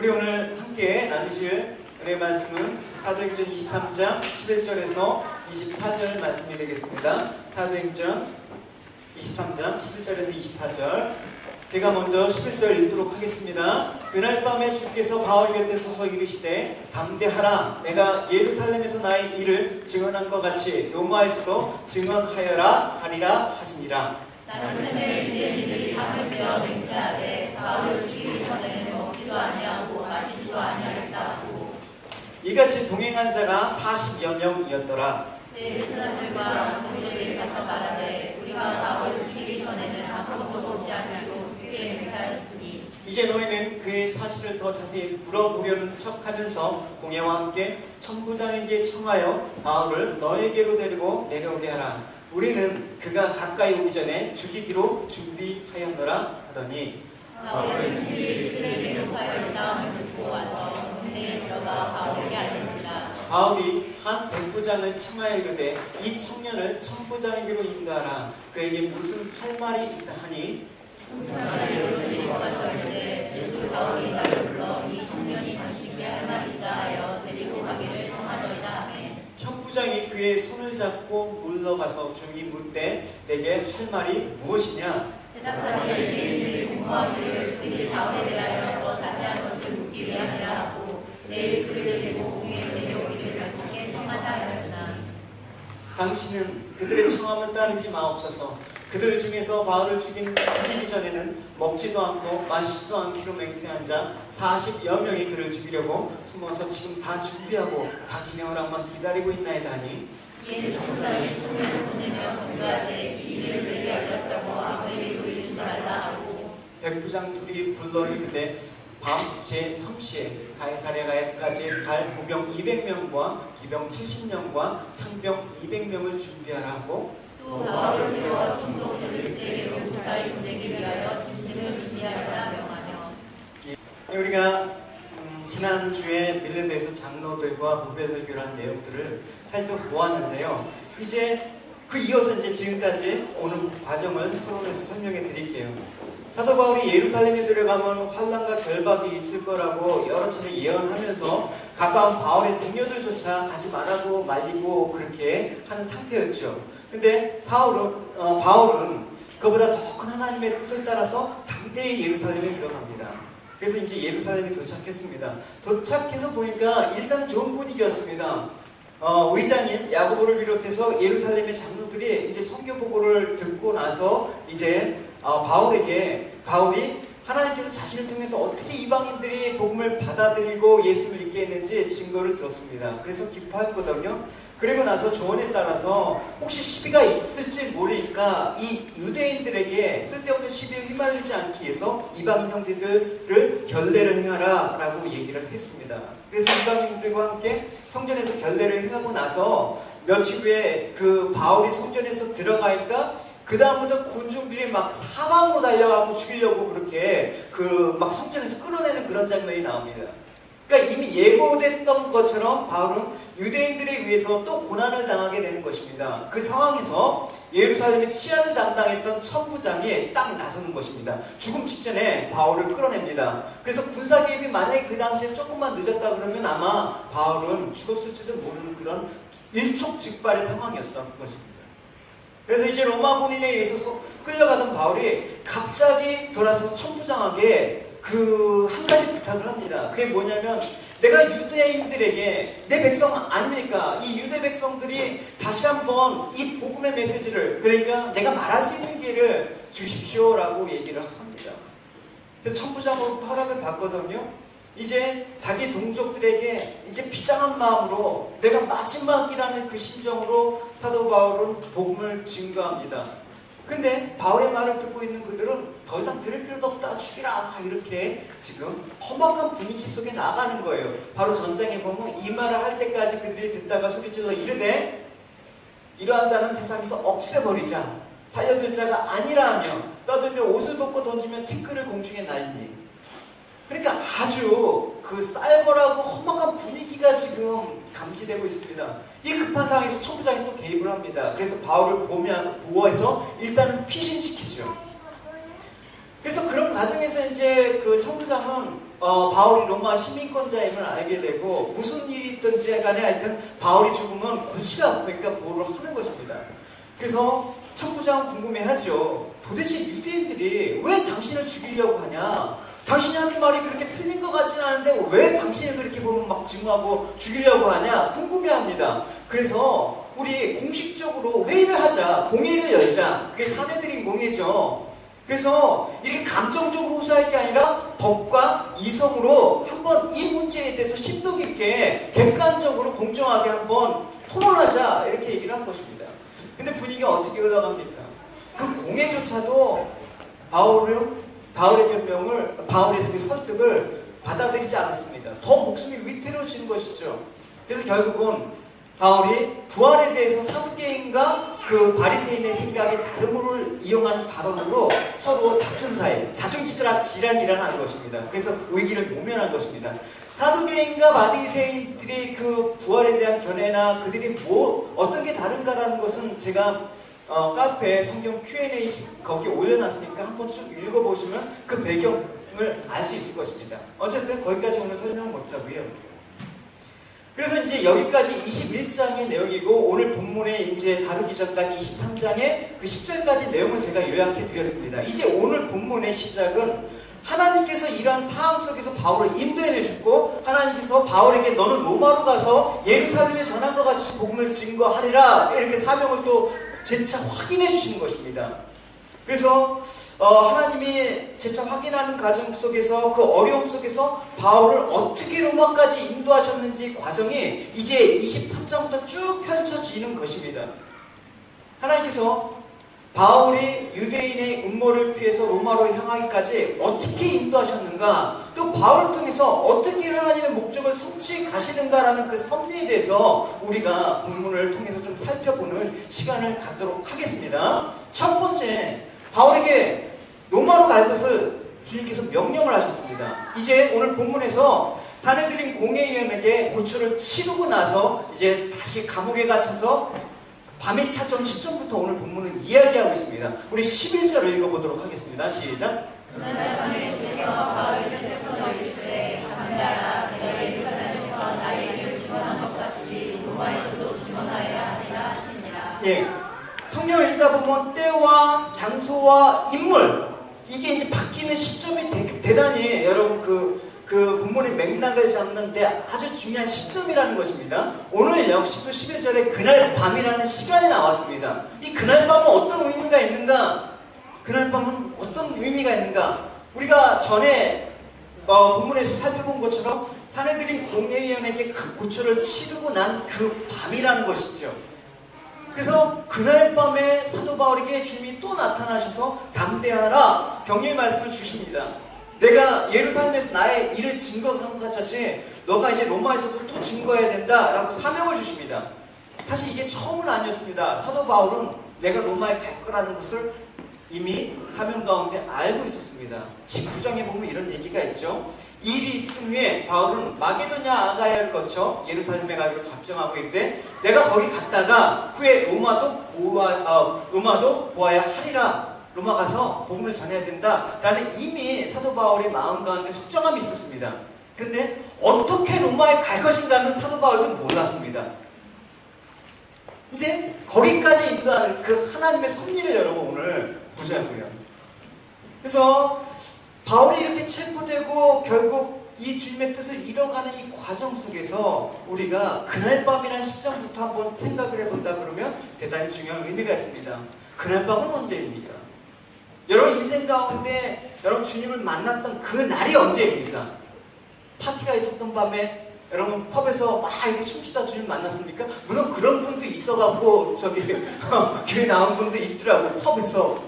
우리 오늘 함께 나누실 은혜 말씀은 사도행전 23장 11절에서 24절 말씀이 되겠습니다. 사도행전 23장 11절에서 24절. 제가 먼저 11절 읽도록 하겠습니다. 그날 밤에 주께서 바울 곁에 서서 이르시되 담대하라. 내가 예루살렘에서 나의 일을 증언한 것 같이 로마에서도 증언하여라 하리라 하시니라. 나는 샘의 유대인들이 밤을 지어 맹세하되 바울을 죽이기 전에는 먹지도 아니하고 마시지도 아니하였다고. 이같이 동행한 자가 40여 명이었더라. 내 사람들과 성도들에게 가서 말하되 우리가 바울을 죽이기 전에는 아무것도 먹지 아니하고 그에게 맹세하였으니 이제 너희는 그의 사실을 더 자세히 물어보려는 척하면서 공예와 함께 천부장에게 청하여 바울을 너에게로 데리고 내려오게 하라. 우리는 그가 가까이 오기 전에 죽이기로 준비하였노라 하더니 바울은 그들에게 녹하여 있다함을 듣고 와서 동네에 들어가 바울에게 알린지라. 바울이 한 백부장을 청하여 이르되 이 청년을 천부장에게로 인도하라. 그에게 무슨 할 말이 있다 하니 천부장에게로 데리고 가서 이르되 예수 바울이 나를 불러 이 청년이 당신께 할 말이 있다 하여 데리고 가기를 청하노이다 하매 천부장이 그의 손을 잡고 물러가서 조용히 묻되 내게 할 말이 무엇이냐. 대답하되 유대인들이 공모하기를 그들이 바울에 대하여 더 자세한 것을 묻기 위함이라 하고 내일 그를 데리고 공회에 데려오기를 당신께 청하자 하였으나 당신은 그들의 청함을 따르지 마옵소서. 그들 중에서 바울을 죽이기 전에는 먹지도 않고 마시지도 않기로 맹세한 자 40여 명이 그를 죽이려고 숨어서 지금 다 준비하고 당신의 허락만 기다리고 있나이다 하니 이에 천부장이 청년을 보내며 권고하되 이 일을 내게 알렸다고 아무에게도 이르지 말라 하고 백부장 둘이 불러 이르되 밤 제3시에 가이사랴까지 갈 보병 200명과 기병 70명과 창병 200명을 준비하라 하고 또 바울을 데려와 총독 벨리스에게로 무사히 보내기 위하여 짐승을 준비하여라 명하며. 우리가 지난주에 밀레도에서 장로들과 부별대교라는 내용들을 살펴보았는데요. 이제 그 이어서 지금까지 오는 과정을 서론에서 설명해 드릴게요. 사도 바울이 예루살렘에 들어가면 환난과 결박이 있을 거라고 여러 차례 예언하면서 가까운 바울의 동료들조차 가지 말라고 말리고 그렇게 하는 상태였죠. 근데 바울은 그보다 더 큰 하나님의 뜻을 따라서 담대히 예루살렘에 들어갑니다. 그래서 이제 예루살렘에 도착했습니다. 도착해서 보니까 일단 좋은 분위기였습니다. 의장인 야고보를 비롯해서 예루살렘의 장로들이 이제 선교 보고를 듣고 나서 이제 바울이 하나님께서 자신을 통해서 어떻게 이방인들이 복음을 받아들이고 예수를 믿게 했는지 증거를 들었습니다. 그래서 기뻐했거든요. 그리고 나서 조언에 따라서 혹시 시비가 있을지 모르니까 이 유대인들에게 쓸데없는 시비에 휘말리지 않기 위해서 이방인 형제들을 결례를 행하라 라고 얘기를 했습니다. 그래서 이방인들과 함께 성전에서 결례를 행하고 나서 며칠 후에 그 바울이 성전에서 들어가니까 그 다음부터 군중들이 막 사방으로 달려가고 죽이려고 그렇게 막 성전에서 끌어내는 그런 장면이 나옵니다. 그러니까 이미 예고됐던 것처럼 바울은 유대인들에 의해서 또 고난을 당하게 되는 것입니다. 그 상황에서 예루살렘의 치안을 담당했던 천부장이 딱 나서는 것입니다. 죽음 직전에 바울을 끌어냅니다. 그래서 군사 개입이 만약에 그 당시에 조금만 늦었다 그러면 아마 바울은 죽었을지도 모르는 그런 일촉즉발의 상황이었던 것입니다. 그래서 이제 로마 군인에 의해서 끌려가던 바울이 갑자기 돌아서서 천부장에게 한 가지 부탁을 합니다. 그게 뭐냐면 내가 유대인들에게 내 백성 아닙니까? 이 유대 백성들이 다시 한번 이 복음의 메시지를 그러니까 내가 말할 수 있는 기회를 주십시오라고 얘기를 합니다. 그래서 천부장으로부터 허락을 받거든요. 이제 자기 동족들에게 이제 비장한 마음으로 내가 마지막이라는 그 심정으로 사도 바울은 복음을 증거합니다. 근데 바울의 말을 듣고 있는 그들은 더 이상 들을 필요도 없다, 죽이라 이렇게 지금 험악한 분위기 속에 나가는 거예요. 바로 전장에 보면 이 말을 할 때까지 그들이 듣다가 소리질러 이르되 이러한 자는 세상에서 없애버리자, 살려둘 자가 아니라 하며 떠들며 옷을 벗고 던지면 티끌을 공중에 날리니. 그러니까 아주 쌀벌하고 험악한 분위기가 지금 감지되고 있습니다. 이 급한 상황에서 천부장이 또 개입을 합니다. 그래서 바울을 보호해서 일단은 피신시키죠. 그래서 그런 과정에서 이제 그 천부장은 바울이 로마 시민권자임을 알게 되고 무슨 일이 있든지 간에 하여튼 바울이 죽으면 골치가 아프니까 보호를 하는 것입니다. 그래서 천부장은 궁금해하죠. 도대체 유대인들이 왜 당신을 죽이려고 하냐? 당신이 하는 말이 그렇게 틀린 것 같지는 않은데 왜 당신을 그렇게 보면 막 증오하고 죽이려고 하냐? 궁금해합니다. 그래서 우리 공식적으로 회의를 하자, 공회를 열자. 그게 사내들인 공회죠. 그래서 이렇게 감정적으로 호소할 게 아니라 법과 이성으로 한번 이 문제에 대해서 심도 깊게 객관적으로 공정하게 한번 토론하자 이렇게 얘기를 한 것입니다. 근데 분위기가 어떻게 흘러갑니까? 그 공회조차도 바울의 변명을, 바울의 그 설득을 받아들이지 않았습니다. 더 목숨이 위태로워지는 것이죠. 그래서 결국은 바울이 부활에 대해서 사두개인과 그 바리새인의 생각의 다름을 이용하는 발언으로 서로 다툰 사이 자중질환이 일어나는 것입니다. 그래서 위기를 모면한 것입니다. 사두개인과 바리새인들의 그 부활에 대한 견해나 그들이 어떤 게 다른가라는 것은 제가 카페에 성경 Q&A 거기에 올려놨으니까 한번 쭉 읽어보시면 그 배경을 알 수 있을 것입니다. 어쨌든 거기까지 오늘 설명을 못하고요. 그래서 이제 여기까지 21장의 내용이고 오늘 본문에 이제 다루기 전까지 23장의 그 10절까지 내용을 제가 요약해 드렸습니다. 이제 오늘 본문의 시작은 하나님께서 이러한 상황 속에서 바울을 인도해 내셨고 하나님께서 바울에게 너는 로마로 가서 예루살렘에 전함과 같이 복음을 증거하리라 이렇게 사명을 또 재차 확인해 주시는 것입니다. 그래서 하나님이 재차 확인하는 과정 속에서 그 어려움 속에서 바울을 어떻게 로마까지 인도하셨는지 과정이 이제 23장부터 쭉 펼쳐지는 것입니다. 하나님께서 바울이 유대인의 음모를 피해서 로마로 향하기까지 어떻게 인도하셨는가, 또 바울을 통해서 어떻게 하나님의 목적을 성취해 가시는가라는 그 섭리에 대해서 우리가 본문을 통해서 좀 살펴보는 시간을 갖도록 하겠습니다. 첫 번째, 바울에게 로마로 갈 것을 주님께서 명령을 하셨습니다. 이제 오늘 본문에서 사내들인 공회의원에게 고초를 치르고 나서 이제 다시 감옥에 갇혀서 밤이 찾아온 시점부터 오늘 본문은 이야기하고 있습니다. 우리 11절을 읽어보도록 하겠습니다. 시작. 그날 밤에 주께서 바울을 곁에서 이르시되 간다라 내가 예루살렘에서 나의 일을 증언한 것 같이 로마에서도 증언하여야 하리라 하시니라. 예, 성경을 읽다 보면 때와 장소와 인물 이게 이제 바뀌는 시점이 대단히 여러분 그 본문의 맥락을 잡는데 아주 중요한 시점이라는 것입니다. 오늘 역시 또 11절에 그날 밤이라는 시간이 나왔습니다. 이 그날 밤은 어떤 의미가 있는가? 그날 밤은 어떤 의미가 있는가? 우리가 전에 본문에서 살펴본 것처럼 사내들인 공회의원에게 그 고초를 치르고 난 그 밤이라는 것이죠. 그래서 그날 밤에 사도 바울에게 주님이 또 나타나셔서 담대하라 격려의 말씀을 주십니다. 내가 예루살렘에서 나의 일을 증거한 것 같이 너가 이제 로마에서도 또 증거해야 된다라고 사명을 주십니다. 사실 이게 처음은 아니었습니다. 사도 바울은 내가 로마에 갈 거라는 것을 이미 사명 가운데 알고 있었습니다. 19장에 보면 이런 얘기가 있죠. 이 일이 있은 후에 바울은 마게도냐 아가야를 거쳐 예루살렘에 가기로 작정하고 있대 내가 거기 갔다가 후에 로마도 보아야 하리라. 로마 가서 복음을 전해야 된다라는 이미 사도 바울의 마음 가운데 확정함이 있었습니다. 근데 어떻게 로마에 갈 것인가는 사도 바울도 몰랐습니다. 이제 거기까지 인도하는 그 하나님의 섭리를 여러분 오늘 보자고요. 그래서 바울이 이렇게 체포되고 결국 이 주님의 뜻을 이뤄가는 이 과정 속에서 우리가 그날 밤이라는 시점부터 한번 생각을 해본다 그러면 대단히 중요한 의미가 있습니다. 그날 밤은 언제입니까? 여러분 인생 가운데 여러분 주님을 만났던 그 날이 언제입니까? 파티가 있었던 밤에 여러분 펍에서 막 이렇게 춤추다 주님 만났습니까? 물론 그런 분도 있어갖고 저기 교회 나온 분도 있더라고요. 펍에서.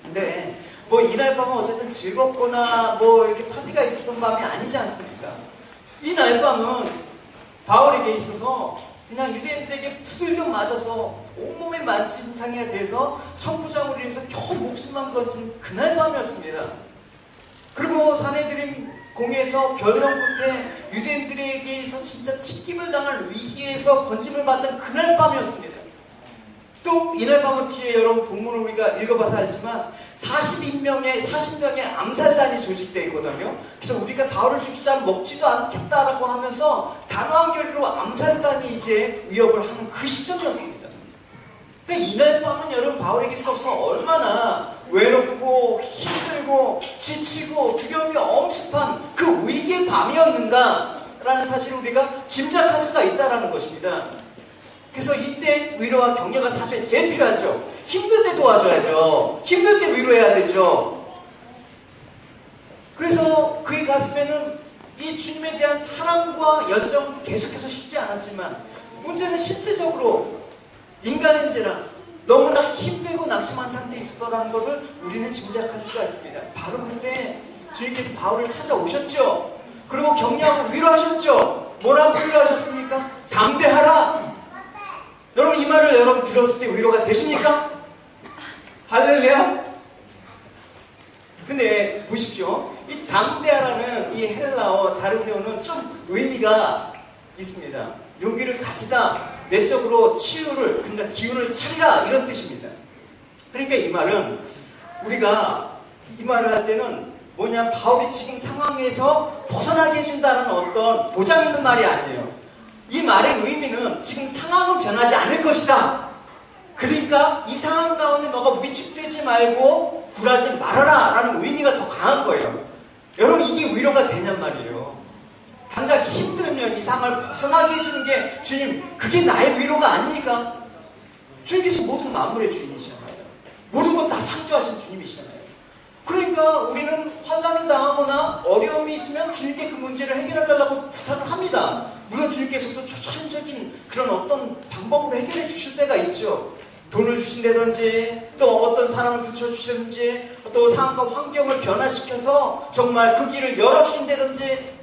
근데 뭐 이날 밤은 어쨌든 즐겁거나 뭐 이렇게 파티가 있었던 밤이 아니지 않습니까? 이날 밤은 바울에게 있어서 그냥 유대인들에게 두들겨 맞아서 온몸에 만신창이가 돼서 천부장으로 인해서 겨우 목숨만 건진 그날 밤이었습니다. 그리고 사내들인 공회에서 변론 끝에 유대인들에게서 진짜 칙김을 당할 위기에서 건짐을 받는 그날 밤이었습니다. 또 이날 밤은 뒤에 여러분 본문을 우리가 읽어봐서 알지만 40명의 암살단이 조직되어 있거든요. 그래서 우리가 바울을 죽이자 먹지도 않겠다라고 하면서 단호한 결의로 암살단이 이제 위협을 하는 그 시점이었습니다. 근데 이날 밤은 여러분 바울에게 있어서 얼마나 외롭고 힘들고 지치고 두려움이 엄습한 그 위기의 밤이었는가라는 사실을 우리가 짐작할 수가 있다는 것입니다. 그래서 이때 위로와 격려가 사실 제일 필요하죠. 힘들 때 도와줘야죠. 힘들 때 위로해야 되죠. 그래서 그의 가슴에는 이 주님에 대한 사랑과 열정 계속해서 쉽지 않았지만 문제는 실제적으로 인간인지라 너무나 힘들고 낙심한 상태에 있었다는 것을 우리는 짐작할 수가 있습니다. 바로 그때 주님께서 바울을 찾아오셨죠. 그리고 격려하고 위로하셨죠. 뭐라고 위로하셨습니까? 담대하라. 여러분 이 말을 여러분 들었을 때 위로가 되십니까? 할렐루야? 근데 보십시오. 이 담대하라는 이 헬라어 다르세오는 좀 의미가 있습니다. 용기를 가지다, 내적으로 치유를, 그러니까 기운을 차리라 이런 뜻입니다. 그러니까 이 말은 우리가 이 말을 할 때는 뭐냐, 바울이 지금 상황에서 벗어나게 해준다는 어떤 보장 있는 말이 아니에요. 이 말의 의미는 지금 상황은 변하지 않을 것이다. 그러니까 이 상황 가운데 너가 위축되지 말고 굴하지 말아라 라는 의미가 더 강한 거예요. 여러분 이게 위로가 되냔 말이에요. 당장 힘들면 이 상황을 벗어나게 해주는 게 주님, 그게 나의 위로가 아닙니까? 주님께서 모든 만물의 주인이시잖아요. 모든 것 다 창조하신 주님이시잖아요. 그러니까 우리는 환난을 당하거나 어려움이 있으면 주님께 그 문제를 해결해달라고 부탁을 합니다. 물론 주님께서도 초천적인 그런 어떤 방법으로 해결해 주실 때가 있죠. 돈을 주신다든지 또 어떤 사람을 붙여주시든지 또 상황과 환경을 변화시켜서 정말 그 길을 열어주신다든지.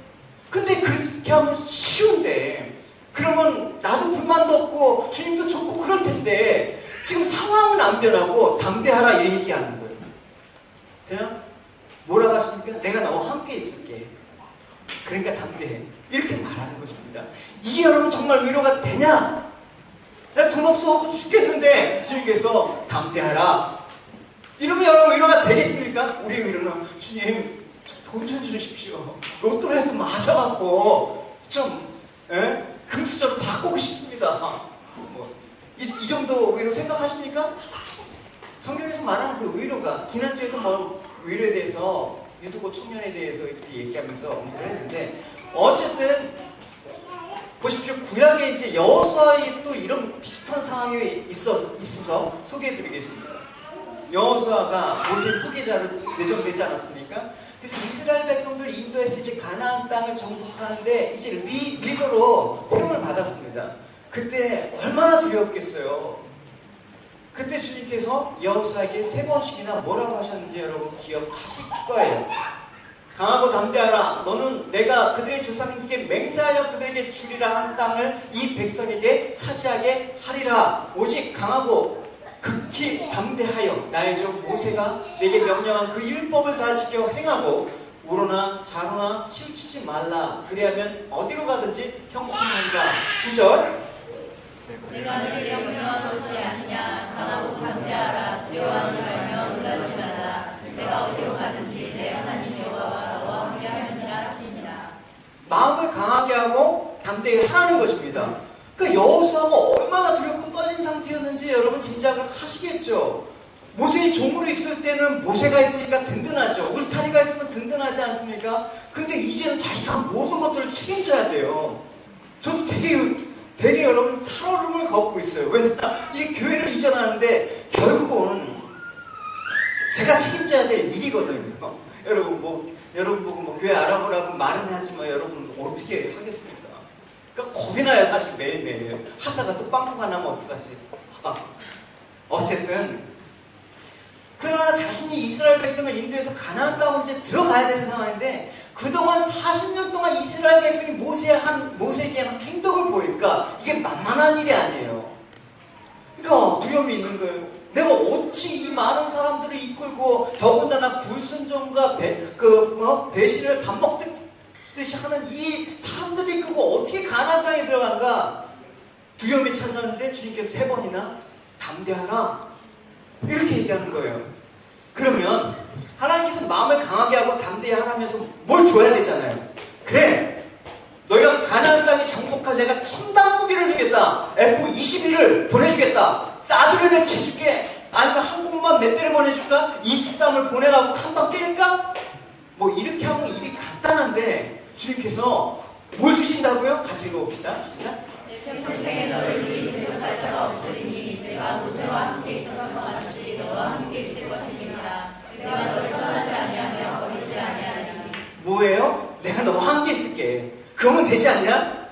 근데 그렇게 하면 쉬운데, 그러면 나도 불만도 없고 주님도 좋고 그럴 텐데 지금 상황은 안 변하고 담대하라 이 얘기하는 거예요. 그냥 뭐라고 하십니까? 내가 너와 함께 있을게. 그러니까 담대해. 이렇게 말하는 것입니다. 이게 여러분 정말 위로가 되냐? 나 돈 없어서 죽겠는데 주님께서 담대하라. 이러면 여러분 위로가 되겠습니까? 우리의 위로는 주님 돈 좀 주십시오. 로또라도 맞아갖고 좀 금수저로 바꾸고 싶습니다. 이 정도 위로 생각하십니까? 성경에서 말하는 그 위로가, 지난주에도 뭐 위로에 대해서 유두고 청년에 대해서 이렇게 얘기하면서 언급을 했는데, 어쨌든 보십시오. 구약에 이제 여호수아의 또 이런 비슷한 상황이 있어서 소개해드리겠습니다. 여호수아가 모세 후계자로 내정되지 않았습니까? 그래서 이스라엘 백성들 인도에서 이제 가나안 땅을 정복하는데 이제 리더로 세움을 받았습니다. 그때 얼마나 두려웠겠어요. 그때 주님께서 여호수아에게 3번씩이나 뭐라고 하셨는지 여러분 기억하실 거예요. 강하고 담대하라. 너는 내가 그들의 조상님께 맹세하여 그들에게 주리라 한 땅을 이 백성에게 차지하게 하리라. 오직 강하고 극히 담대하여 나의 종 모세가 내게 명령한 그 율법을 다 지켜 행하고 우로나 자로나 치우치지 말라. 그리하면 어디로 가든지 형통하리라. 9절. 내가 내게 명령한 것이 아니냐. 강하고 담대하라. 두려워하지 말며 놀라지 말라. 내가 어디로 가든지 내 하나님 여호와가 너와 함께 하시니라 하시니라. 마음을 강하게 하고 담대히 하라는 것입니다. 그러니까 여호수아가 얼마나 두렵고 떨린 상태였는지 여러분 짐작을 하시겠죠. 모세의 종으로 있을 때는 모세가 있으니까 든든하죠. 울타리가 있으면 든든하지 않습니까? 근데 이제는 자기가 모든 것들을 책임져야 돼요. 저도 되게 여러분 살얼음을 걷고 있어요. 왜냐, 이게 교회를 이전하는데 결국은 제가 책임져야 될 일이거든요. 여러분 보고 뭐 교회 알아보라고 말은 하지만 여러분 어떻게 하겠습니까? 그러니까 겁이 나요, 사실 매일매일. 하다가 또 빵꾸가 나면 어떡하지? 어쨌든 그러나 자신이 이스라엘 백성을 인도해서 가나안 땅으로 이제 들어가야 되는 상황인데, 그동안 40년 동안 이스라엘 백성이 모세에게 한 행동을 보니까 이게 만만한 일이 아니에요. 그러니까 두려움이 있는 거예요. 내가 어찌 이 많은 사람들을 이끌고 더군다나 불순종과 배신을 밥 먹듯이 하는 이 사람들을 이끌고 어떻게 가나안 땅에 들어간가? 두려움이 찾아왔는데 주님께서 3번이나 담대하라. 이렇게 얘기하는 거예요. 그러면 하나님께서 마음을 강하게 하고 담대하라면서 뭘 줘야 되잖아요. 그래, 너희가 가나안 땅에 정복할 내가 첨단 무기를 주겠다. F-21을 보내주겠다. 사드를 배치해줄게. 아니면 항공모함 몇 대를 보내줄까? 23을 보내라고 한 방 때릴까? 뭐 이렇게 하면 일이 간단한데 주님께서 뭘 주신다고요? 같이 읽어봅시다. 시작. 내 평생에 너를 위해 대적할 자가 없으리니 내가 모세와 함께 있었던 것 같이 너와 함께 있을 것입니다. 내가 너를 떠나지 아니하며 버리지 아니하리니. 뭐예요? 내가 너와 함께 있을게. 그러면 되지 않냐?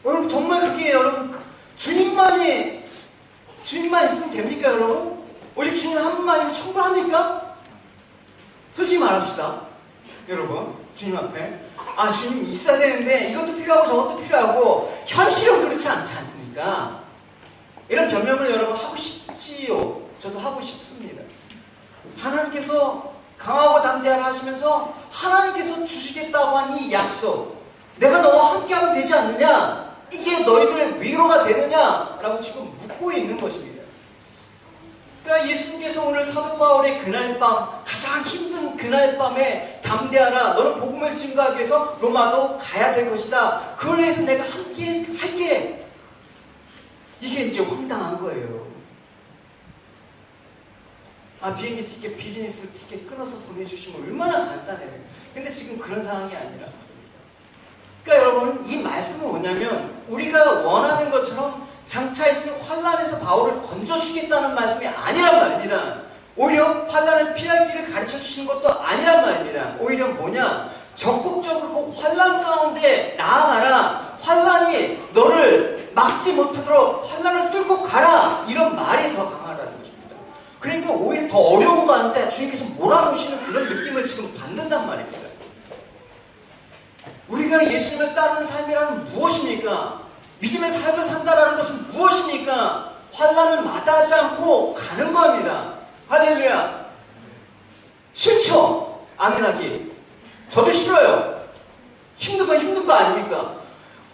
여러분 정말 그게 여러분 주님만 있으면 됩니까 여러분? 오직 주님 한 분만이면 충분합니까? 솔직히 말합시다. 여러분 주님 앞에 주님 있어야 되는데 이것도 필요하고 저것도 필요하고 현실은 그렇지 않지 않습니까? 이런 변명을 여러분 하고 싶지요. 저도 하고 싶습니다. 하나님께서 강하고 담대하라 하시면서 하나님께서 주시겠다고 한 이 약속, 내가 너와 함께하면 되지 않느냐? 이게 너희들의 위로가 되느냐라고 지금 묻고 있는 것입니다. 그러니까 예수님께서 오늘 사도 바울의 그날 밤, 가장 힘든 그날 밤에 담대하라. 너는 복음을 증거하기 위해서 로마도 가야 될 것이다. 그걸 위해서 내가 함께 할게. 이게 이제 황당한 거예요. 비행기 티켓, 비즈니스 티켓 끊어서 보내주시면 얼마나 간단해요. 근데 지금 그런 상황이 아니라. 그러니까 여러분, 이 말씀은 뭐냐면 우리가 원하는 것처럼 장차 있을 환란에서 바울을 건져주겠다는 말씀이 아니란 말입니다. 오히려 환란을 피할 길을 가르쳐 주시는 것도 아니란 말입니다. 오히려 뭐냐? 적극적으로 그 환란 가운데 나아가라. 환란이 너를 막지 못하도록 환란을 뚫고 가라. 이런 말이 더 강하다는 것입니다. 그러니까 오히려 더 어려운 거 하는데 주님께서 몰아놓으시는 그런 느낌을 지금 받는단 말입니다. 우리가 예수님을 따르는 삶이란 무엇입니까? 믿음의 삶을 산다라는 것은 무엇입니까? 환란을 마다하지 않고 가는 겁니다. 할렐루야. 싫죠? 아멘하기. 저도 싫어요. 힘든 건 힘든 거 아닙니까?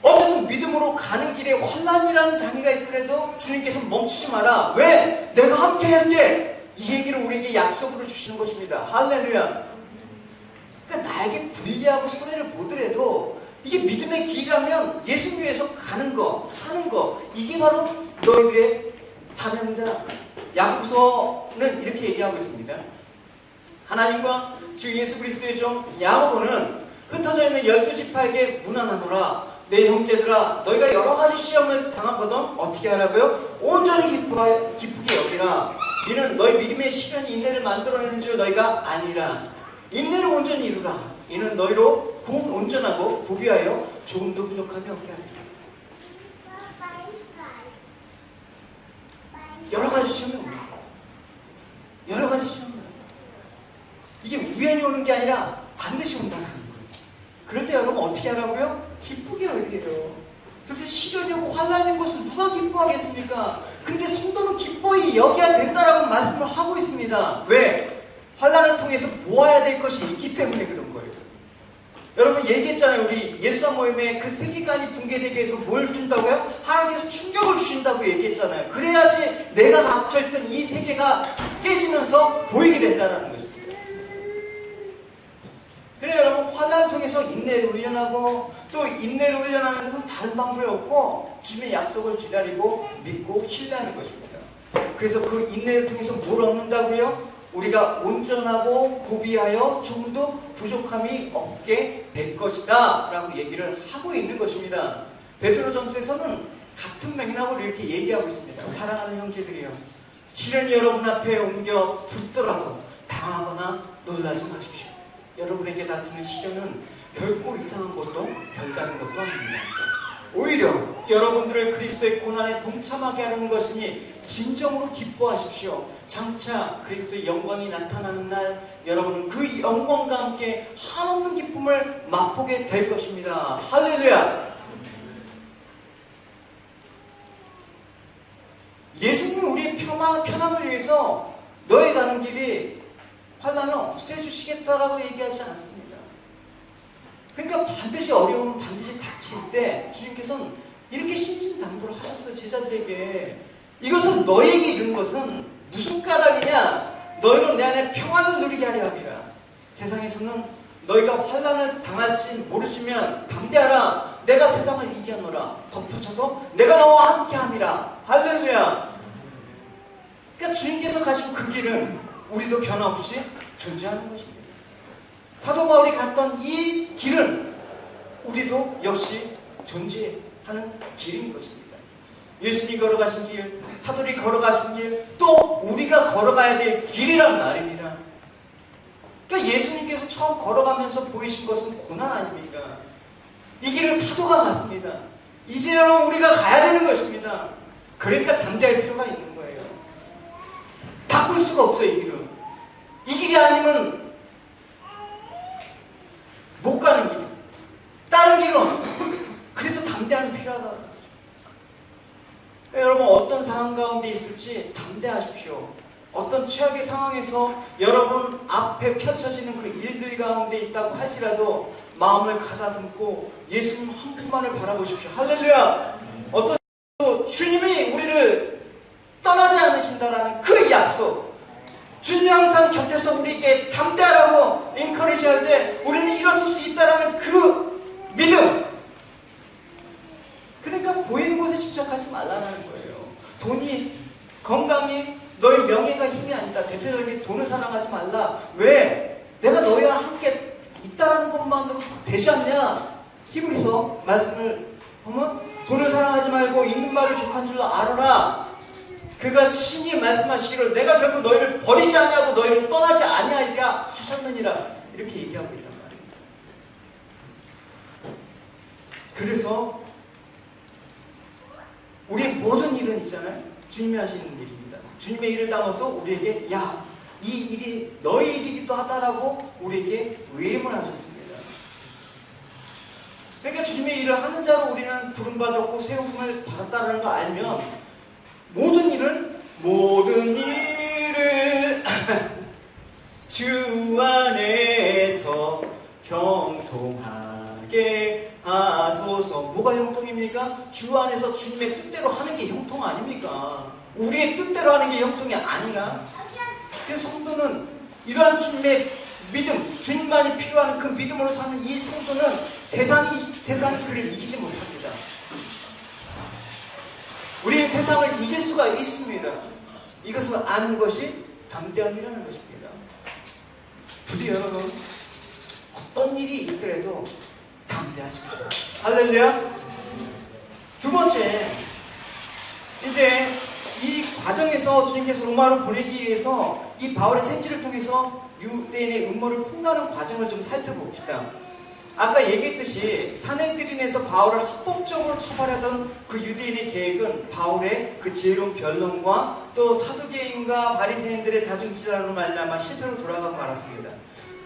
어쨌든 믿음으로 가는 길에 환란이라는 장애가 있더라도 주님께서 멈추지 마라. 왜? 내가 함께 할게. 이 얘기를 우리에게 약속으로 주시는 것입니다. 할렐루야. 그러니까 나에게 불리하고 손해를 보더라도 이게 믿음의 길이라면 예수님 위해서 가는 거, 사는 거, 이게 바로 너희들의 사명이다. 야고보서는 이렇게 얘기하고 있습니다. 하나님과 주 예수 그리스도의 종 야고보는 흩어져 있는 12지파에게 문안하노라. 내 형제들아, 너희가 여러 가지 시험을 당하거든 어떻게 하라고요? 온전히 기쁘게 여기라. 이는 너희 믿음의 시련이 인내를 만들어내는 줄 너희가 아니라. 인내를 온전히 이루라. 이는 너희로 온전하고 구비하여 조금도 부족함이 없게 하리라. 여러 가지 시험이 옵니다. 여러 가지 시험이 옵니다. 이게 우연히 오는 게 아니라 반드시 온다는 거예요. 그럴 때 여러분 어떻게 하라고요? 기쁘게 여기래요. 도대체 시련이 오고 환란이 온 것을 누가 기뻐하겠습니까? 근데 성도는 기뻐히 여겨야 된다라고 말씀을 하고 있습니다. 왜? 환란을 통해서 모아야 될 것이 있기 때문에 그런 거예요. 여러분 얘기했잖아요. 우리 예수단 모임에 그 세계관이 붕괴되기 위해서 뭘 준다고요? 하나님께서 충격을 주신다고 얘기했잖아요. 그래야지 내가 갇혀있던 이 세계가 깨지면서 보이게 된다는 것입니다. 그래 여러분, 환란을 통해서 인내를 훈련하고 또 인내를 훈련하는 것은 다른 방법이 없고 주님의 약속을 기다리고 믿고 신뢰하는 것입니다. 그래서 그 인내를 통해서 뭘 얻는다고요? 우리가 온전하고 구비하여 조금도 부족함이 없게 될 것이다 라고 얘기를 하고 있는 것입니다. 베드로전서에서는 같은 맥락으로 이렇게 얘기하고 있습니다. 사랑하는 형제들이여, 시련이 여러분 앞에 옮겨 붙더라도 당하거나 놀라지 마십시오. 여러분에게 닥치는 시련은 결코 이상한 것도 별다른 것도 아닙니다. 오히려 여러분들을 그리스도의 고난에 동참하게 하는 것이니 진정으로 기뻐하십시오. 장차 그리스도의 영광이 나타나는 날 여러분은 그 영광과 함께 한없는 기쁨을 맛보게 될 것입니다. 할렐루야. 예수님은 우리의 편함을 위해서 너의 가는 길이 환란을 없애주시겠다라고 얘기하지 않았습니다. 그러니까 반드시 어려움은 반드시 닥칠 때 주님께서는 이렇게 신신당부를 하셨어요. 제자들에게 이것은 너희에게 이른 것은 무슨 까닭이냐? 너희는 내 안에 평안을 누리게 하려 함이라. 세상에서는 너희가 환난을 당할지 모르시면 담대하라. 내가 세상을 이겨노라. 덧붙여서 내가 너와 함께 함이라. 할렐루야. 그러니까 주님께서 가신 그 길은 우리도 변함없이 존재하는 것입니다. 사도 바울이 갔던 이 길은 우리도 역시 존재하는 길인 것입니다. 예수님이 걸어가신 길, 사도들이 걸어가신 길, 또 우리가 걸어가야 될 길이란 말입니다. 그러니까 예수님께서 처음 걸어가면서 보이신 것은 고난 아닙니까? 이 길은 사도가 갔습니다. 이제는 우리가 가야 되는 것입니다. 그러니까 담대할 필요가 있는 거예요. 바꿀 수가 없어요, 이 길은. 이 길이 아니면 못 가는 길. 다른 길은 없어요. 그래서 담대함이 필요하다는 거죠. 여러분, 어떤 상황 가운데 있을지 담대하십시오. 어떤 최악의 상황에서 여러분 앞에 펼쳐지는 그 일들 가운데 있다고 할지라도 마음을 가다듬고 예수님 한 분만을 바라보십시오. 할렐루야. 어떤 주님이 우리를 떠나지 않으신다라는 그 약속, 주님이 항상 곁에서 우리에게 담대하라고 인커리지할 때 우리는 일어설 수 있다라는 그 믿음. 그러니까 보이는 곳에 집착하지 말라는 거예요. 돈이, 건강이, 너의 명예가 힘이 아니다. 대표적인 돈을 사랑하지 말라. 왜? 내가 너희와 함께 있다라는 것만으로 되지 않냐? 히브리서 말씀을 보면 돈을 사랑하지 말고 있는 말을 족한 줄 알아라. 그가 친히 말씀하시기를 내가 결국 너희를 버리지 아니하고 너희를 떠나지 아니하리라 하셨느니라. 이렇게 얘기하고 있단 말입니다. 그래서 우리의 모든 일은 있잖아요. 주님이 하시는 일입니다. 주님의 일을 담아서 우리에게 이 일이 너희 일이기도 하다라고 우리에게 외문하셨습니다. 그러니까 주님의 일을 하는 자로 우리는 부름받았고 세움을 받았다는 걸 알면 모든 일을 주 안에서 형통하게 하소서. 뭐가 형통입니까? 주 안에서 주님의 뜻대로 하는 게 형통 아닙니까? 우리의 뜻대로 하는 게 형통이 아니라. 그래서 성도는 이러한 주님의 믿음, 주님만이 필요한 그 믿음으로 사는 이 성도는 세상이 그를 이기지 못합니다. 우리는 세상을 이길 수가 있습니다. 이것을 아는 것이 담대함이라는 것입니다. 부디 여러분, 어떤 일이 있더라도 담대하십시오. 할렐루야. 두 번째, 이제 이 과정에서 주님께서 로마로 보내기 위해서 이 바울의 생지를 통해서 유대인의 음모를 폭로하는 과정을 좀 살펴봅시다. 아까 얘기했듯이 사내들인에서 바울을 합법적으로 처벌하던 그 유대인의 계획은 바울의 그 지혜로운 변론과 또 사두개인과 바리새인들의 자중지단으로 말미암아 실패로 돌아가고 말았습니다.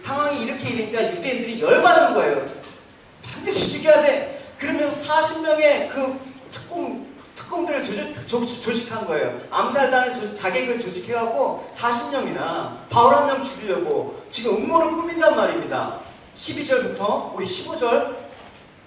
상황이 이렇게 이르니까 유대인들이 열받은 거예요. 반드시 죽여야 돼. 그러면 40명의 그 특공들을 조직한 거예요. 암살단을 자객을 조직해갖고 40명이나 바울 한 명 죽이려고 지금 음모를 꾸민단 말입니다. 12절부터 우리 15절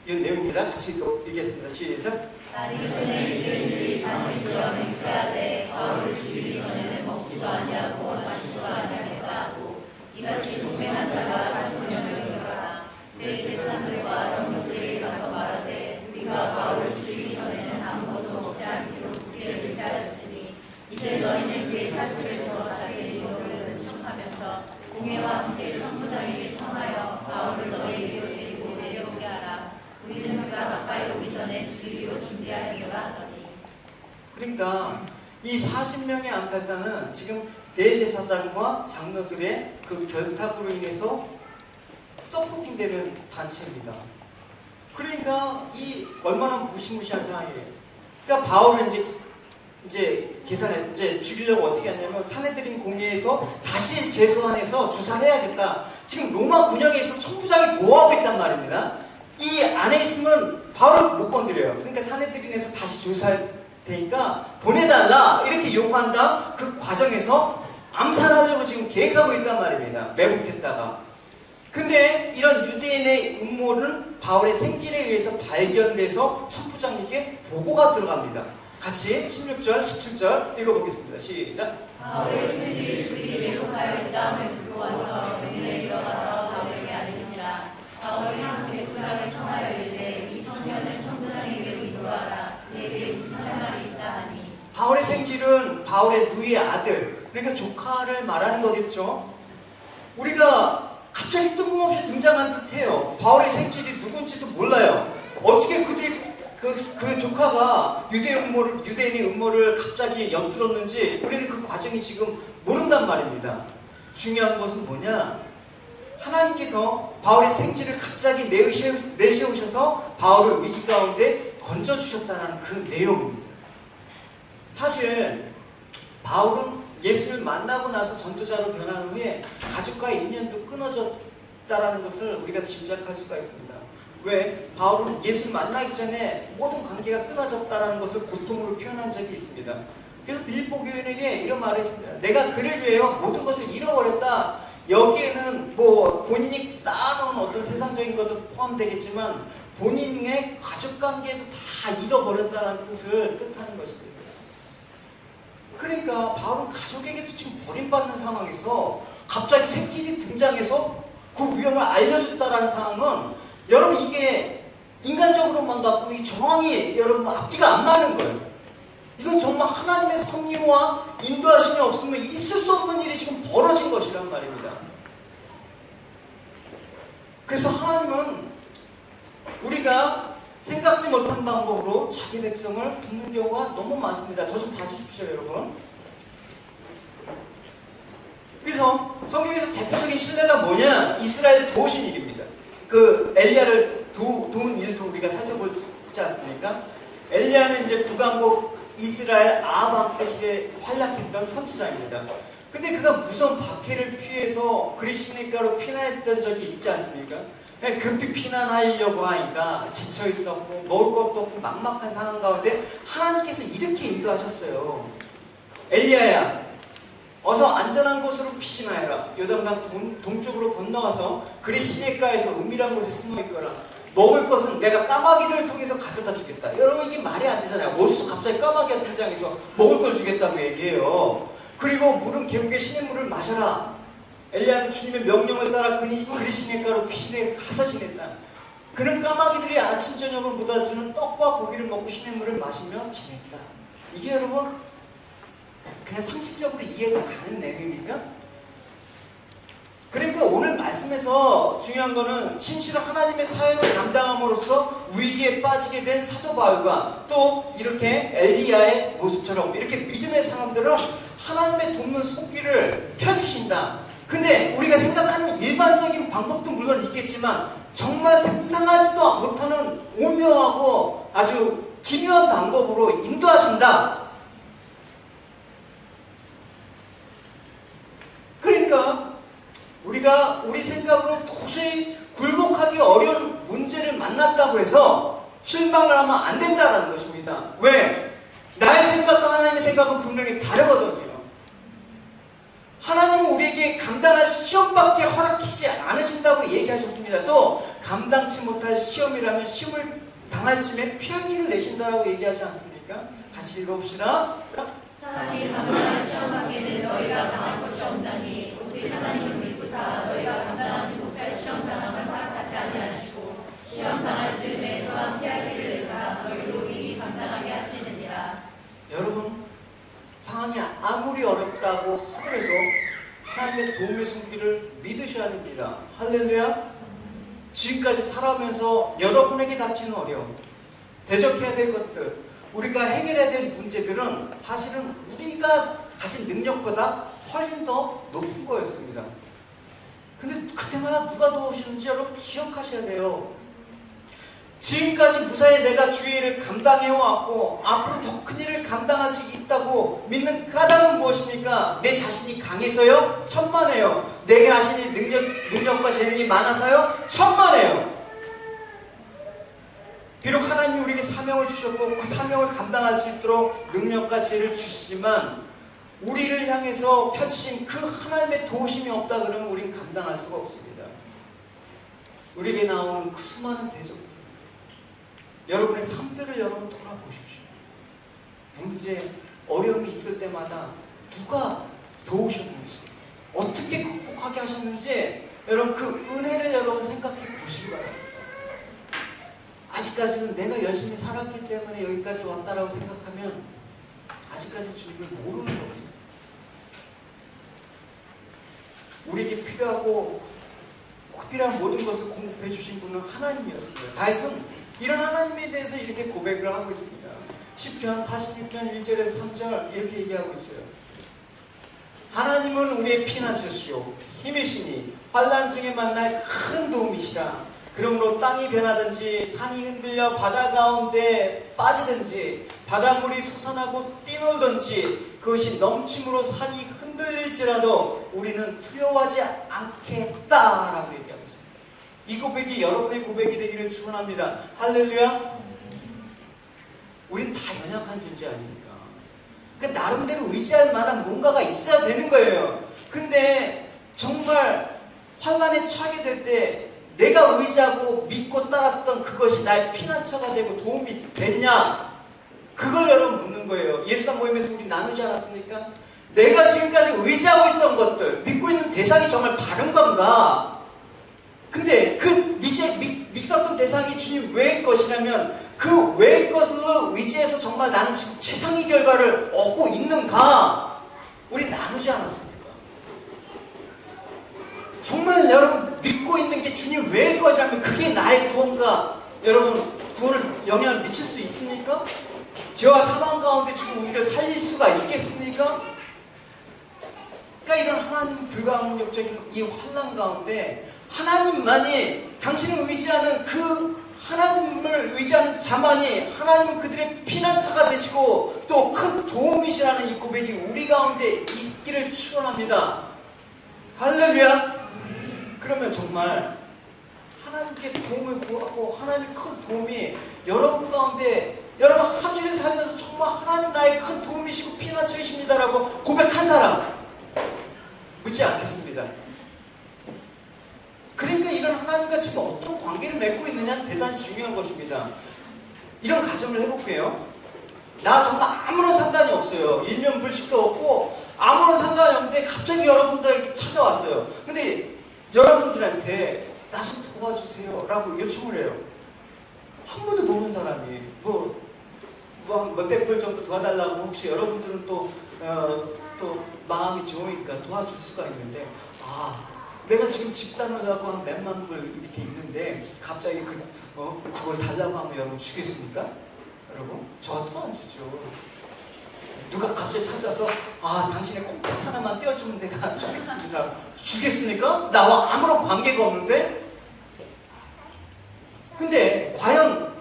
이 내용입니다. 같이 읽겠습니다. 시작. 바리새인의 유대인들이 밤을 지어 맹세하되 바울을 죽이기 전에는 먹지도 아니하고 마시지도 아니하겠다 하고 이같이 동맹한 자가 40명을 일어나라. 내 제사장들과 정육들에게 가서 말하되 우리가 바울을 죽이기 전에는 아무것도 먹지 않기로 국계를 의지하였으니 이제 너희는 그의 사실을 더 자기의 이로를 척하면서 공회와 함께 천부장에게 청하여 바울을 너희에게로 데리고 내려오게 하라. 우리는 그가 가까이 오기 전에 죽이기로 준비하였노라 하더니. 그러니까 이 40명의 암살자는 지금 대제사장과 장로들의 그 결탁으로 인해서 서포팅되는 단체입니다. 그러니까 이 얼마나 무시무시한 상황이에요. 그러니까 바울은 이제 죽이려고 어떻게 하냐면 사내들인 공회에서 다시 재소환해서 조사를 해야겠다. 지금 로마 군영에 있어 천부장이 보호하고 있단 말입니다. 이 안에 있으면 바울을 못 건드려요. 그러니까 사내들인에서 다시 조사할 테니까 보내달라 이렇게 요구한다. 그 과정에서 암살하려고 지금 계획하고 있단 말입니다. 매복했다가. 근데 이런 유대인의 음모는 바울의 생질에 의해서 발견돼서 천부장님께 보고가 들어갑니다. 같이 16절, 17절 읽어보겠습니다. 시작. 바울의 친구들이 그들이 왜곡하여 있다함을 듣고 와서 베드로에 들어가서 바울에게 알리니라. 바울이 한국의 부장을 청하여 이르되 이 청년은 청부장에게로 인도하라. 그에게 무슨 할 말이 있다 하니. 바울의 생질은 바울의 누이의 아들, 그러니까 조카를 말하는 거겠죠. 우리가 갑자기 뜬금없이 등장한 듯해요. 바울의 생질이 누군지도 몰라요. 어떻게 그들이 그 조카가 유대인의 음모를 갑자기 엿들었는지 우리는 그 과정이 지금 모른단 말입니다. 중요한 것은 뭐냐? 하나님께서 바울의 생질을 갑자기 내세우셔서 바울을 위기 가운데 건져주셨다는 그 내용입니다. 사실 바울은 예수를 만나고 나서 전도자로 변한 후에 가족과의 인연도 끊어졌다는 것을 우리가 짐작할 수가 있습니다. 왜? 바울은 예수를 만나기 전에 모든 관계가 끊어졌다는 것을 고통으로 표현한 적이 있습니다. 그래서 빌립보 교인에게 이런 말을 했습니다. 내가 그를 위하여 모든 것을 잃어버렸다. 여기에는 뭐 본인이 쌓아놓은 어떤 세상적인 것도 포함되겠지만 본인의 가족관계도 다 잃어버렸다는 뜻을 뜻하는 것입니다. 그러니까 바울은 가족에게도 지금 버림받는 상황에서 갑자기 생질이 등장해서 그 위험을 알려줬다는 상황은 여러분 이게 인간적으로만 갖고 이 정황이 여러분 앞뒤가 안 맞는 거예요. 이건 정말 하나님의 섭리와 인도하심이 없으면 있을 수 없는 일이 지금 벌어진 것이란 말입니다. 그래서 하나님은 우리가 생각지 못한 방법으로 자기 백성을 돕는 경우가 너무 많습니다. 저 좀 봐주십시오, 여러분. 그래서 성경에서 대표적인 신뢰가 뭐냐? 이스라엘을 도우신 일입니다. 그 엘리야를 도운 일도 우리가 살펴보지 않습니까? 엘리야는 이제 북왕국 이스라엘 아합 왕 때 시대에 활약했던 선지자입니다. 근데 그가 무서운 박해를 피해서 그리 시냇가로 피난했던 적이 있지 않습니까? 급히 피난하려고 하니까 지쳐있었고 먹을 것도 없고 막막한 상황 가운데 하나님께서 이렇게 인도하셨어요. 엘리야야, 어서 안전한 곳으로 피신하여라. 요단강 동쪽으로 건너와서 그리 시냇가에서 은밀한 곳에 숨어 있거라. 먹을 것은 내가 까마귀를 통해서 가져다 주겠다. 여러분 이게 말이 안 되잖아요. 어디서 갑자기 까마귀가 등장해서 먹을 걸 주겠다고 얘기해요. 그리고 물은 계곡의 시냇물을 마셔라. 엘리야는 주님의 명령을 따라 그리 시냇가로 피신해 가서 지냈다. 그는 까마귀들이 아침 저녁을 묻어주는 떡과 고기를 먹고 시냇물을 마시며 지냈다. 이게 여러분 그냥 상식적으로 이해가 가는 내용입니까? 그러니까 오늘 말씀에서 중요한 거는 진실로 하나님의 사역을 감당함으로써 위기에 빠지게 된 사도 바울과 또 이렇게 엘리야의 모습처럼 이렇게 믿음의 사람들은 하나님의 돕는 손길을 펴주신다. 근데 우리가 생각하는 일반적인 방법도 물론 있겠지만 정말 상상하지도 못하는 오묘하고 아주 기묘한 방법으로 인도하신다. 그러니까 우리가 우리 생각으로 도저히 굴복하기 어려운 문제를 만났다고 해서 실망을 하면 안 된다는 것입니다. 왜? 나의 생각과 하나님의 생각은 분명히 다르거든요. 하나님은 우리에게 감당할 시험밖에 허락하시지 않으신다고 얘기하셨습니다. 또 감당치 못할 시험이라면 시험을 당할 쯤에 피하기를 내신다라고 얘기하지 않습니까? 같이 읽어봅시다. 사람이 감당할 시험 밖에는 너희가 당할 것이 없나니 오직 하나님을 믿고자 너희가 감당하지 못할 시험 당함을 허락하지 아니하시고 시험 당할 즈음에 또한 피하기를 내사 너희로 이기 감당하게 하시느니라. 여러분 상황이 아무리 어렵다고 하더라도 하나님의 도움의 손길을 믿으셔야 됩니다. 할렐루야. 지금까지 살아오면서 여러분에게 닥치는 어려움, 대적해야 될 것들, 우리가 해결해야 될 문제들은 사실은 우리가 가진 능력보다 훨씬 더 높은 거였습니다. 근데 그때마다 누가 도우시는지 여러분 기억하셔야 돼요. 지금까지 무사히 내가 주의를 감당해왔고 앞으로 더 큰 일을 감당할 수 있다고 믿는 까닭은 무엇입니까? 내 자신이 강해서요? 천만에요. 내 자신이 능력과 재능이 많아서요? 천만에요. 비록 하나님이 우리에게 사명을 주셨고 그 사명을 감당할 수 있도록 능력과 지혜를 주시지만 우리를 향해서 펼치신 그 하나님의 도우심이 없다 그러면 우리는 감당할 수가 없습니다. 우리에게 나오는 그 수많은 대적들, 여러분의 삶들을 여러분 돌아보십시오. 문제, 어려움이 있을 때마다 누가 도우셨는지, 어떻게 극복하게 하셨는지 여러분 그 은혜를 여러분 생각해 보시기 바랍니다. 아직까지는 내가 열심히 살았기 때문에 여기까지 왔다라고 생각하면 아직까지 주님을 모르는 겁니다. 우리에게 필요한 모든 것을 공급해 주신 분은 하나님이었습니다. 다윗은 이런 하나님에 대해서 이렇게 고백을 하고 있습니다. 시편 46편 1절에서 3절 이렇게 얘기하고 있어요. 하나님은 우리의 피난처시요 힘이시니 환난 중에 만날 큰 도움이시라. 그러므로 땅이 변하든지 산이 흔들려 바다 가운데 빠지든지 바닷물이 솟아나고 뛰놀든지 그것이 넘침으로 산이 흔들릴지라도 우리는 두려워하지 않겠다라고 얘기하고 있습니다. 이 고백이 여러분의 고백이 되기를 축원합니다. 할렐루야. 우린 다 연약한 존재 아닙니까? 그러니까 나름대로 의지할 만한 뭔가가 있어야 되는 거예요. 근데 정말 환난에 처하게 될 때 내가 의지하고 믿고 따랐던 그것이 나의 피난처가 되고 도움이 됐냐? 그걸 여러분 묻는 거예요. 예수단 모임에서 우리 나누지 않았습니까? 내가 지금까지 의지하고 있던 것들, 믿고 있는 대상이 정말 바른 건가? 근데 그 믿었던 대상이 주님 외의 것이라면 그 외의 것으로 의지해서 정말 나는 지금 최상의 결과를 얻고 있는가? 우리 나누지 않았습니까? 정말 여러분 믿고 있는 게 주님 외의 것이라면 그게 나의 구원과 여러분 구원을 영향을 미칠 수 있습니까? 죄와 사망 가운데 지금 우리를 살릴 수가 있겠습니까? 그러니까 이런 하나님 불가항력적인 이 환난 가운데 하나님만이 당신을 의지하는 그 하나님을 의지하는 자만이 하나님은 그들의 피난처가 되시고 또 큰 도움이시라는 이 고백이 우리 가운데 있기를 축원합니다. 할렐루야. 그러면 정말 하나님께 도움을 구하고 하나님의 큰 도움이 여러분 가운데 여러분 한 주일 살면서 정말 하나님 나의 큰 도움이시고 피난처이십니다라고 고백한 사람 묻지 않겠습니다. 그러니까 이런 하나님과 지금 어떤 관계를 맺고 있느냐는 대단히 중요한 것입니다. 이런 가정을 해볼게요. 나 정말 아무런 상관이 없어요. 일면 불식도 없고 아무런 상관이 없는데 갑자기 여러분들에게 찾아왔어요. 근데 여러분들한테 나 좀 도와주세요 라고 요청을 해요. 한 번도 모르는 사람이 몇백 불 정도 도와달라고 하면 혹시 여러분들은 또 마음이 좋으니까 도와줄 수가 있는데 내가 지금 집 사느라고 한 몇만 불 이렇게 있는데 갑자기 그걸 달라고 하면 여러분 주겠습니까? 여러분 저도 안 주죠. 누가 갑자기 찾아서 당신의 콩팥 하나만 떼어주면 내가 주겠습니다. 주겠습니까? 나와 아무런 관계가 없는데? 근데 과연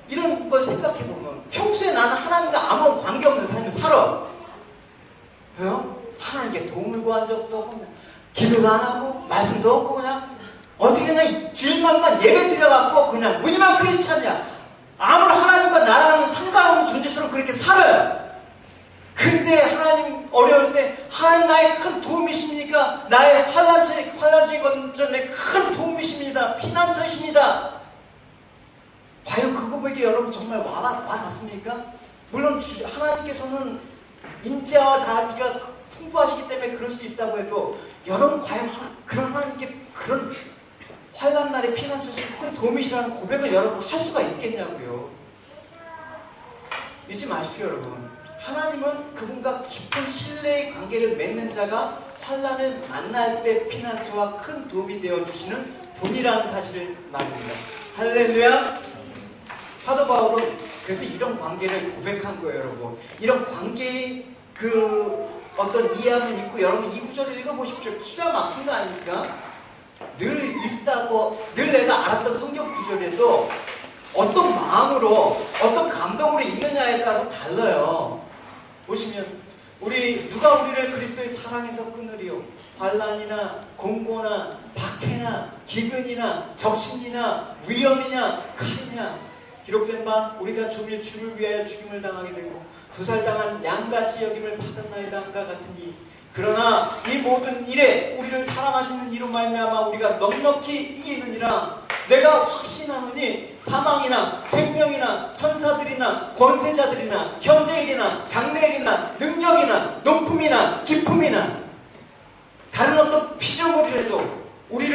이런 걸 생각해보면 평소에 나는 하나님과 아무런 관계없는 삶을 살아. 왜요? 하나님께 도움을 구한 적도 없고 기도도 안 하고 말씀도 없고 그냥 어떻게 그냥 주일만만 예배 드려갖고 그냥 무늬만 크리스찬이야. 아무런 하나님과 나라는 상관없는 존재처럼 그렇게 살아요. 근데 하나님 어려울 때 하나님 나의 큰 도움이십니까? 나의 환난적인 건전에 큰 도움이십니다. 피난처이십니다. 과연 그 고백이 여러분 정말 와닿습니까? 물론 하나님께서는 인자와 자비가 풍부하시기 때문에 그럴 수 있다고 해도 여러분 과연 그런 하나님께 그런 환난 날에 피난처시고 큰 도움이시라는 고백을 여러분 할 수가 있겠냐고요. 잊지 마십시오 여러분. 하나님은 그분과 깊은 신뢰의 관계를 맺는 자가 환난을 만날 때 피난처와 큰 도움이 되어주시는 분이라는 사실을 말합니다. 할렐루야. 사도 바울은 그래서 이런 관계를 고백한 거예요 여러분. 이런 관계의 어떤 이해함은 있고 여러분 이 구절을 읽어보십시오. 기가 막힌 거 아닙니까? 늘 내가 알았던 성경 구절에도 어떤 마음으로 어떤 감동으로 읽느냐에 따라 달라요. 보시면 누가 우리를 그리스도의 사랑에서 끊으리요? 환난이나 공고나 박해나 기근이나 적신이나 위험이냐 칼이냐. 기록된 바 우리가 종일 주를 위하여 죽임을 당하게 되고 도살당한 양같이 여김을 받았나이다 함과 같으니 그러나 이 모든 일에 우리를 사랑하시는 이로 말미암아 우리가 넉넉히 이기느니라. 내가 확신하노니 사망이나 생명이나 천사들이나 권세자들이나 현재일이나 장래일이나 능력이나 높음이나 깊음이나 다른 어떤 피조물이라도 우리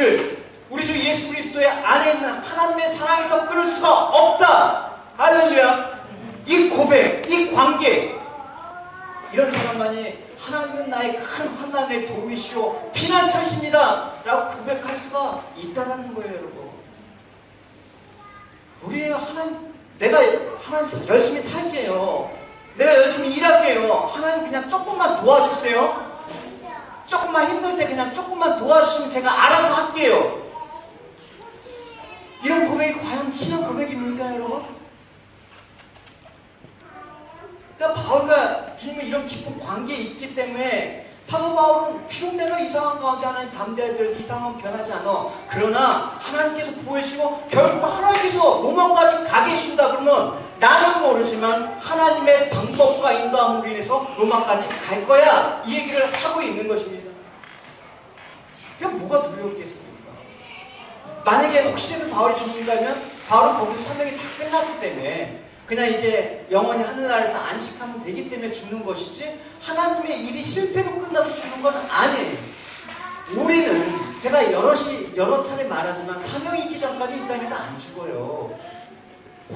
주 예수 그리스도의 안에 있는 하나님의 사랑에서 끊을 수가 없다. 할렐루야. 이 고백, 이 관계, 이런 사람만이 하나님은 나의 큰 환난의 도움이시오 피난처이십니다 라고 고백할 수가 있다는 거예요. 여러분, 내가 하나님 열심히 살게요, 내가 열심히 일할게요, 하나님 그냥 조금만 도와주세요, 조금만 힘들 때 그냥 조금만 도와주시면 제가 알아서 할게요. 이런 고백이 과연 신앙 고백입니까 여러분? 그러니까 바울과 주님의 이런 깊은 관계에 있기 때문에 사도 바울은 비록 내가 이상한 가운데 하나님 담대할지라도 이상은 변하지 않아, 그러나 하나님께서 보여주시고 결국 하나님께서 로마까지 가게 해주신다 그러면 나는 모르지만 하나님의 방법과 인도함으로 인해서 로마까지 갈 거야, 이 얘기를 하고 있는 것입니다. 그럼 뭐가 두렵겠습니까? 만약에 혹시라도 바울이 죽는다면 바울은 거기서 사명이 다 끝났기 때문에 그냥 이제 영원히 하늘나라에서 안식하면 되기 때문에 죽는 것이지, 하나님의 일이 실패로 끝나서 죽는 건 아니에요. 우리는 제가 여러 차례 말하지만 사명이 있기 전까지 이 땅에서 안 죽어요.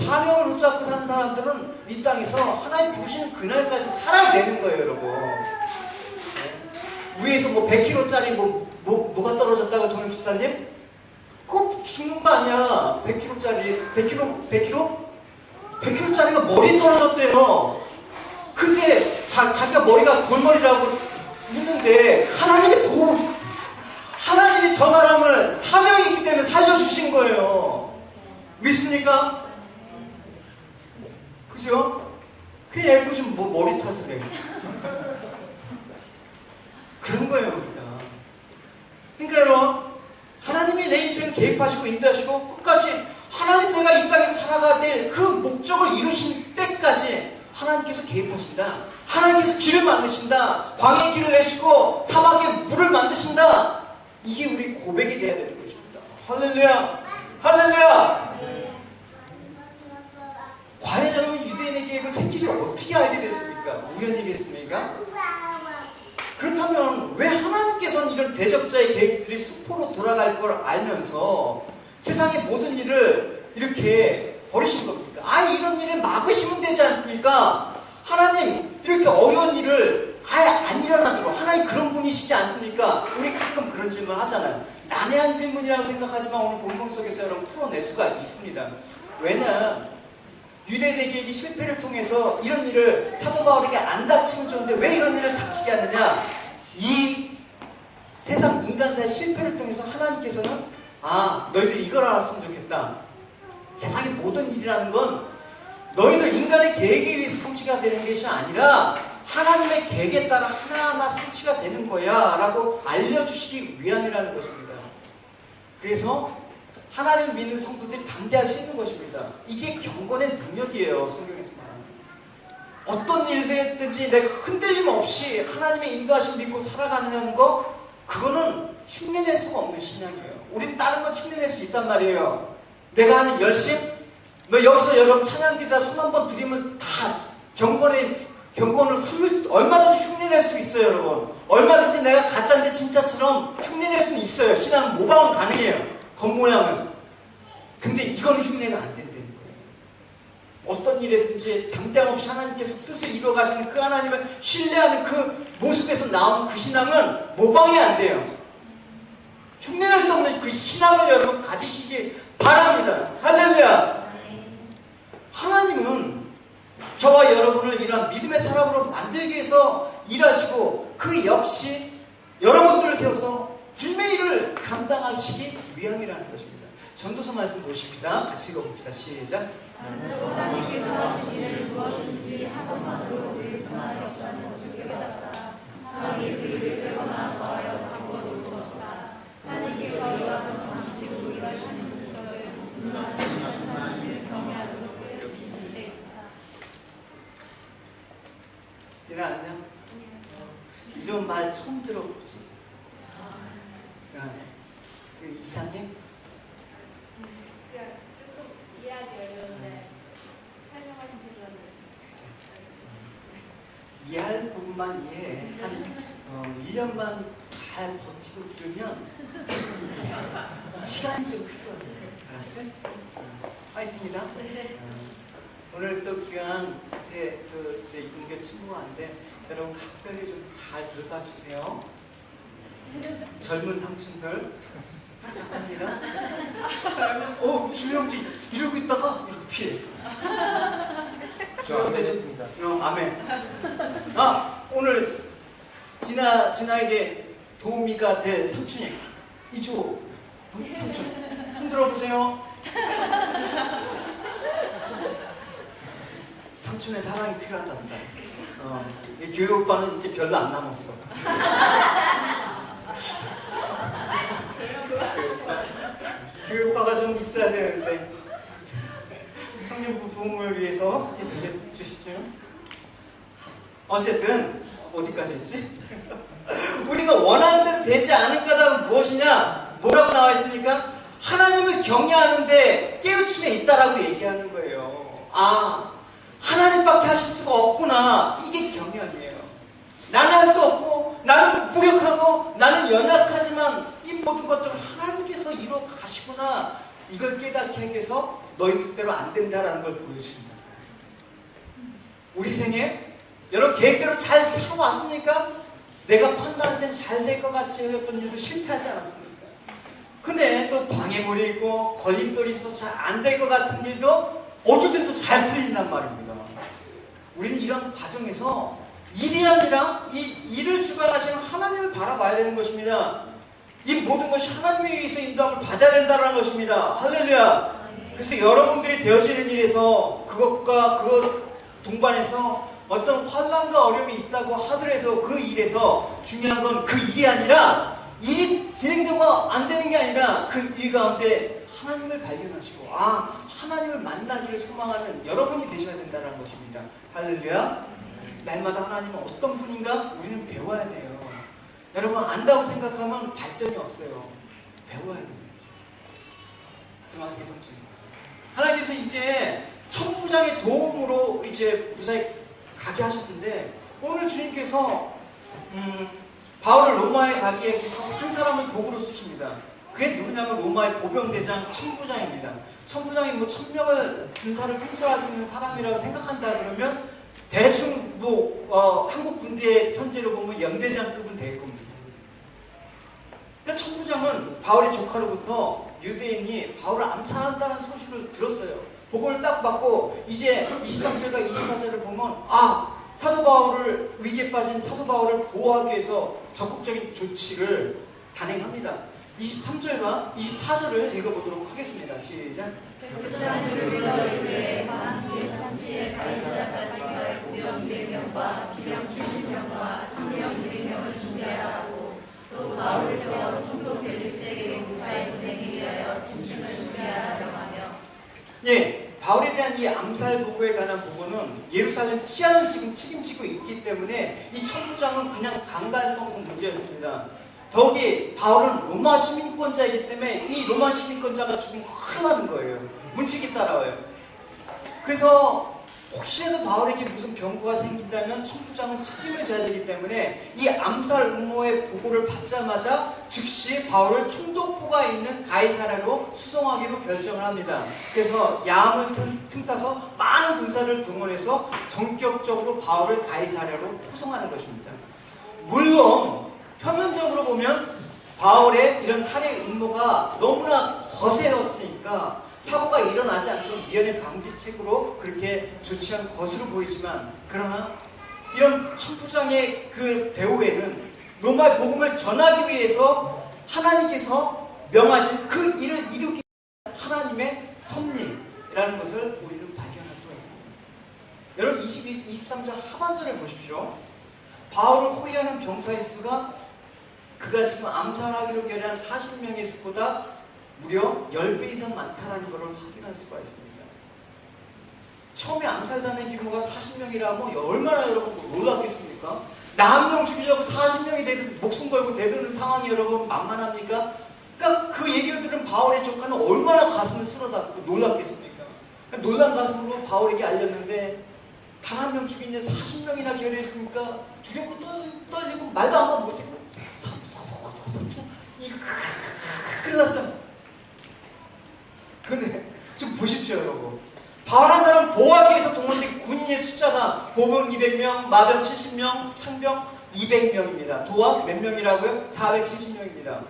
사명을 붙잡고 사는 사람들은 이 땅에서 하나님 부르시는 그날까지 살아야 되는 거예요. 여러분, 위에서 뭐 100kg짜리 뭐가 떨어졌다고 동영 집사님? 그거 죽는 거 아니야. 100kg짜리 100kg짜리가 머리 떨어졌대요. 근데 자기가 머리가 돌머리라고 웃는데 하나님이 저 사람을 사명이 있기 때문에 살려주신 거예요. 믿습니까? 그죠? 그냥 애고 좀 머리 탓을 해. 그런 거예요 우리가. 그러니까 여러분, 하나님이 내 인생을 개입하시고 인도하시고 끝까지 하나님 내가 이 땅에 살아가야 될 그 목적을 이루신 때까지 하나님께서 개입하신다. 하나님께서 길을 만드신다. 광야에 길을 내시고 사막에 물을 만드신다. 이게 우리 고백이 되어야 되는 것입니다. 할렐루야, 할렐루야. 과연 여러분, 유대인의 계획을 새끼리 어떻게 알게 됐습니까? 우연이겠습니까? 그렇다면 왜 하나님께서는 이런 대적자의 계획들이 수포로 돌아갈 걸 알면서 세상의 모든 일을 이렇게 버리신 겁니까? 이런 일을 막으시면 되지 않습니까? 하나님, 이렇게 어려운 일을 아예 안 일어나도록 하나님 그런 분이시지 않습니까? 우리 가끔 그런 질문 하잖아요. 난해한 질문이라고 생각하지만 오늘 본문 속에서 여러분 풀어낼 수가 있습니다. 왜냐, 유대인의 계획이 실패를 통해서 이런 일을 사도 바울에게 안 닥치면 좋은데 왜 이런 일을 닥치게 하느냐? 이 세상 인간사의 실패를 통해서 하나님께서는 너희들이 이걸 알았으면 좋겠다. 세상의 모든 일이라는 건 너희들 인간의 계획에 의해서 성취가 되는 것이 아니라 하나님의 계획에 따라 하나하나 성취가 되는 거야 라고 알려주시기 위함이라는 것입니다. 그래서 하나님을 믿는 성도들이 담대할 수 있는 것입니다. 이게 경건의 능력이에요. 성경에서 말하는. 어떤 일들든지 내가 흔들림 없이 하나님의 인도하심 믿고 살아가는 거, 그거는 흉내낼 수가 없는 신앙이에요. 우린 다른 거 흉내낼 수 있단 말이에요. 내가 하는 열심? 여기서 여러분 찬양드리다 손 한번 드리면 다 경건을 얼마든지 흉내낼 수 있어요. 여러분, 얼마든지 내가 가짜인데 진짜처럼 흉내낼 수는 있어요. 신앙은 모방은 가능해요. 겉모양은. 근데 이거는 흉내가 안 된다는 거예요. 어떤 일에든지 담대함 없이 하나님께서 뜻을 이루어가시는 그 하나님을 신뢰하는 그 모습에서 나오는 그 신앙은 모방이 안 돼요. 흉내낼 수 없는 그 신앙을 여러분 가지시기 바랍니다. 할렐루야. 하나님은 저와 여러분을 이런 믿음의 사람으로 만들기 위해서 일하시고 그 역시 여러분들을 세워서 주님의 일을 감당하시기 위함이라는 것입니다. 전도서 말씀 보십시다. 같이 읽어봅시다. 시작. 하나님께서 하신 일을 무엇인지 한 번만으로 우리를 변함이 없다는 것을 깨달았다. 사람이 그 일을 빼거나 더하여 바꾸어줄 수 없다. 하나님께서 이와 같은 방식으로 우리가 하신 분석을 분노하시는 하나님을 경외하도록 해주시는 데 있다. 지나 안녕? 이런 말 처음 들어보지? 이상해? 조금만 이해해. 한 1년만 잘 버티고 들으면 시간이 좀 필요하네. 알았지? 파이팅이다. 오늘 또 귀한 제 이분교 친구한테 여러분 각별히 좀 잘 돌봐주세요. 젊은 삼촌들 부탁합니다. 주영지 이러고 있다가 이렇게 피해. 되셨습니다. 아멘. 오늘 진아에게 도우미가 될 삼촌이 이주호 삼촌 손 들어보세요. 삼촌의 사랑이 필요하단다. 이 교회 오빠는 이제 별로 안 남았어. 교회 오빠가 좀 있어야 되는데 청년부 부흥을 위해서 기도해 주시죠. 어쨌든 어디까지 했지? 우리가 원하는 대로 되지 않은 까닭은 무엇이냐? 뭐라고 나와 있습니까? 하나님을 경외하는데 깨우침에 있다라고 얘기하는 거예요. 하나님밖에 하실 수가 없구나. 이게 경외이에요. 나는 할 수 없고, 나는 무력하고, 나는 연약하지만 이 모든 것들을 하나님께서 이루어 가시구나. 이걸 깨닫게 하기 위해서 너희 뜻대로 안 된다라는 걸 보여주신다. 우리 생에 여러분 계획대로 잘 살아왔습니까? 내가 판단할 땐 잘 될 것 같이 했던 일도 실패하지 않았습니까? 근데 또 방해물이 있고 걸림돌이 있어서 잘 안 될 것 같은 일도 어쩔 땐 또 잘 풀린단 말입니다. 우리는 이런 과정에서 일이 아니라 이 일을 주관하시는 하나님을 바라봐야 되는 것입니다. 이 모든 것이 하나님에 의해서 인도함을 받아야 된다는 것입니다. 할렐루야. 그래서 여러분들이 되어지는 일에서 그것과 그것 동반해서 어떤 환난과 어려움이 있다고 하더라도 그 일에서 중요한 건 그 일이 아니라 일이 진행되고 안 되는 게 아니라 그 일 가운데 하나님을 발견하시고 하나님을 만나기를 소망하는 여러분이 되셔야 된다는 것입니다. 할렐루야. 날마다 하나님은 어떤 분인가 우리는 배워야 돼요. 여러분 안다고 생각하면 발전이 없어요. 배워야 되는 거죠. 마지막 세 번째, 하나님께서 이제 천부장의 도움으로 이제 무사히 가게 하셨는데 오늘 주님께서 바울을 로마에 가기 위해서 한 사람을 도구로 쓰십니다. 그게 누구냐면 로마의 보병대장 천부장입니다. 천부장이 1000명을 군사를 통솔할 수 있는 사람이라고 생각한다 그러면 대충 한국 군대의 편제로 보면 연대장급은 될 겁니다. 그러니까 천부장은 바울의 조카로부터 유대인이 바울을 암살한다는 소식을 들었어요. 보고를 딱 받고 이제 23절과 24절을 보면 사도 바울을 위기에 빠진 사도 바울을 보호하기 위해서 적극적인 조치를 단행합니다. 23절과 24절을 읽어보도록 하겠습니다. 시작. 보병 200명과 기병 70명과 청령 200명을 준비하라고 또 바울을 세워 총독 벨릭스에게 무사히 보내기 위하여 짐승을 준비하라고 하며 바울에 대한 이 암살 보고에 관한 보고는 예루살렘 치안을 지금 책임지고 있기 때문에 이 천부장은 그냥 강간성 문제였습니다. 더욱이 바울은 로마 시민권자이기 때문에 이 로마 시민권자가 죽으면 큰일 나는 거예요. 문칙이 따라와요. 그래서 혹시라도 바울에게 무슨 병고가 생긴다면 천부장은 책임을 져야 되기 때문에 이 암살 음모의 보고를 받자마자 즉시 바울을 총독부가 있는 가이사랴로 수송하기로 결정을 합니다. 그래서 야함을 틈타서 많은 군사를 동원해서 전격적으로 바울을 가이사랴로 포송하는 것입니다. 물론 표면적으로 보면 바울의 이런 살해 음모가 너무나 거세였으니까 사고가 일어나지 않도록 미연의 방지책으로 그렇게 조치한 것으로 보이지만, 그러나 이런 천부장의 그 배후에는 로마의 복음을 전하기 위해서 하나님께서 명하신 그 일을 이루기 위한 하나님의 섭리라는 것을 우리는 발견할 수가 있습니다. 여러분 23절 하반절을 보십시오. 바울을 호위하는 병사의 수가 그가 지금 암살하기로 결의한 40명의 수보다 무려 10배 이상 많다는 것을 확인할 수가 있습니다. 처음에 암살단의 규모가 40명이라면 얼마나 여러분 놀랐겠습니까? 나 한 명 죽이려고 40명이 목숨 걸고 대드는 상황이 여러분 만만합니까? 그러니까 그 얘기를 들은 바울의 조카는 얼마나 가슴을 쓸어담고 놀랐겠습니까? 놀란 가슴으로 바울에게 알렸는데 단 한 명 죽이는데 40명이나 결의했으니까 두렵고 떨리고 말도 한번 못하고 이거 큰일 났어. 근데 좀 보십시오 여러분. 바울 한 사람 보호하기 위해서 동원된 군인의 숫자가 보병 200명, 마병 70명, 창병 200명입니다. 도합 몇 명이라고요? 470명입니다.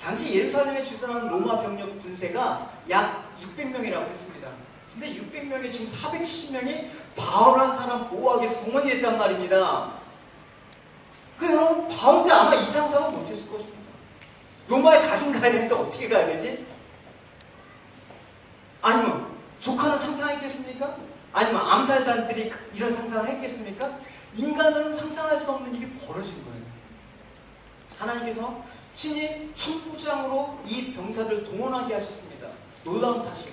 당시 예루살렘에 주둔하는 로마 병력 군세가 약 600명이라고 했습니다. 근데 600명에 지금 470명이 바울 한 사람 보호하기 위해서 동원이 됐단 말입니다. 그 여러분 바울도 아마 이 상상은 못했을 것입니다. 로마에 가긴 가야 되는데 어떻게 가야 되지? 아니면 조카는 상상했겠습니까? 아니면 암살단들이 이런 상상을 했겠습니까? 인간으로는 상상할 수 없는 일이 벌어진 거예요. 하나님께서 친히 천부장으로 이 병사들을 동원하게 하셨습니다. 놀라운 사실.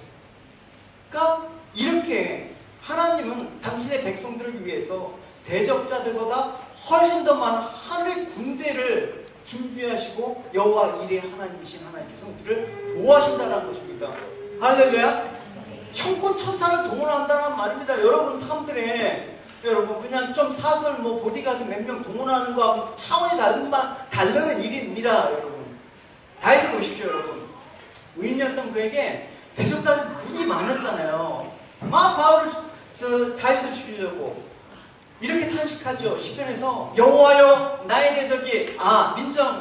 그러니까 이렇게 하나님은 당신의 백성들을 위해서 대적자들보다 훨씬 더 많은 하늘의 군대를 준비하시고 여호와 일의 하나님이신 하나님께서 우리를 보호하신다는 것입니다. 할렐루야. 천군 천사를 동원한다는 말입니다. 여러분 삶들에 여러분 그냥 좀 사설 뭐 보디가드 몇 명 동원하는 거하고 차원이 다르는 일입니다. 여러분 다해서 보십시오. 여러분 의인이었던 그에게 대적자들 눈이 많았잖아요. 막 바울을 다윗을 죽이려고 이렇게 탄식하죠. 시편에서 여호와여 나의 대적이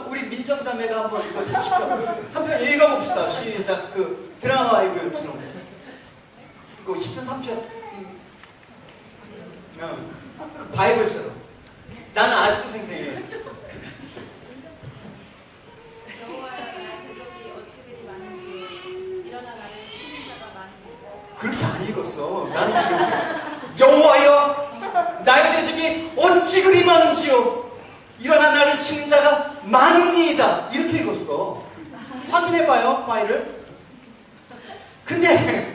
우리 민정자매가 한번 이거 30편 한 편 읽어봅시다. 시작. 그 드라마 이거처럼 그 시편 3편 그 바이블처럼 나는 아직도 생생해요. 여호와여 나의 대적이 어찌 그리 많은지 일어나 나를 치는 자가 많으니. 그렇게 안 읽었어. 나는 기억해. 여호와여 나의 대적이 어찌 그리 많은지요 일어나 나를 치는 자가 많으니이다. 이렇게 읽었어. 확인해봐요 파일을. 근데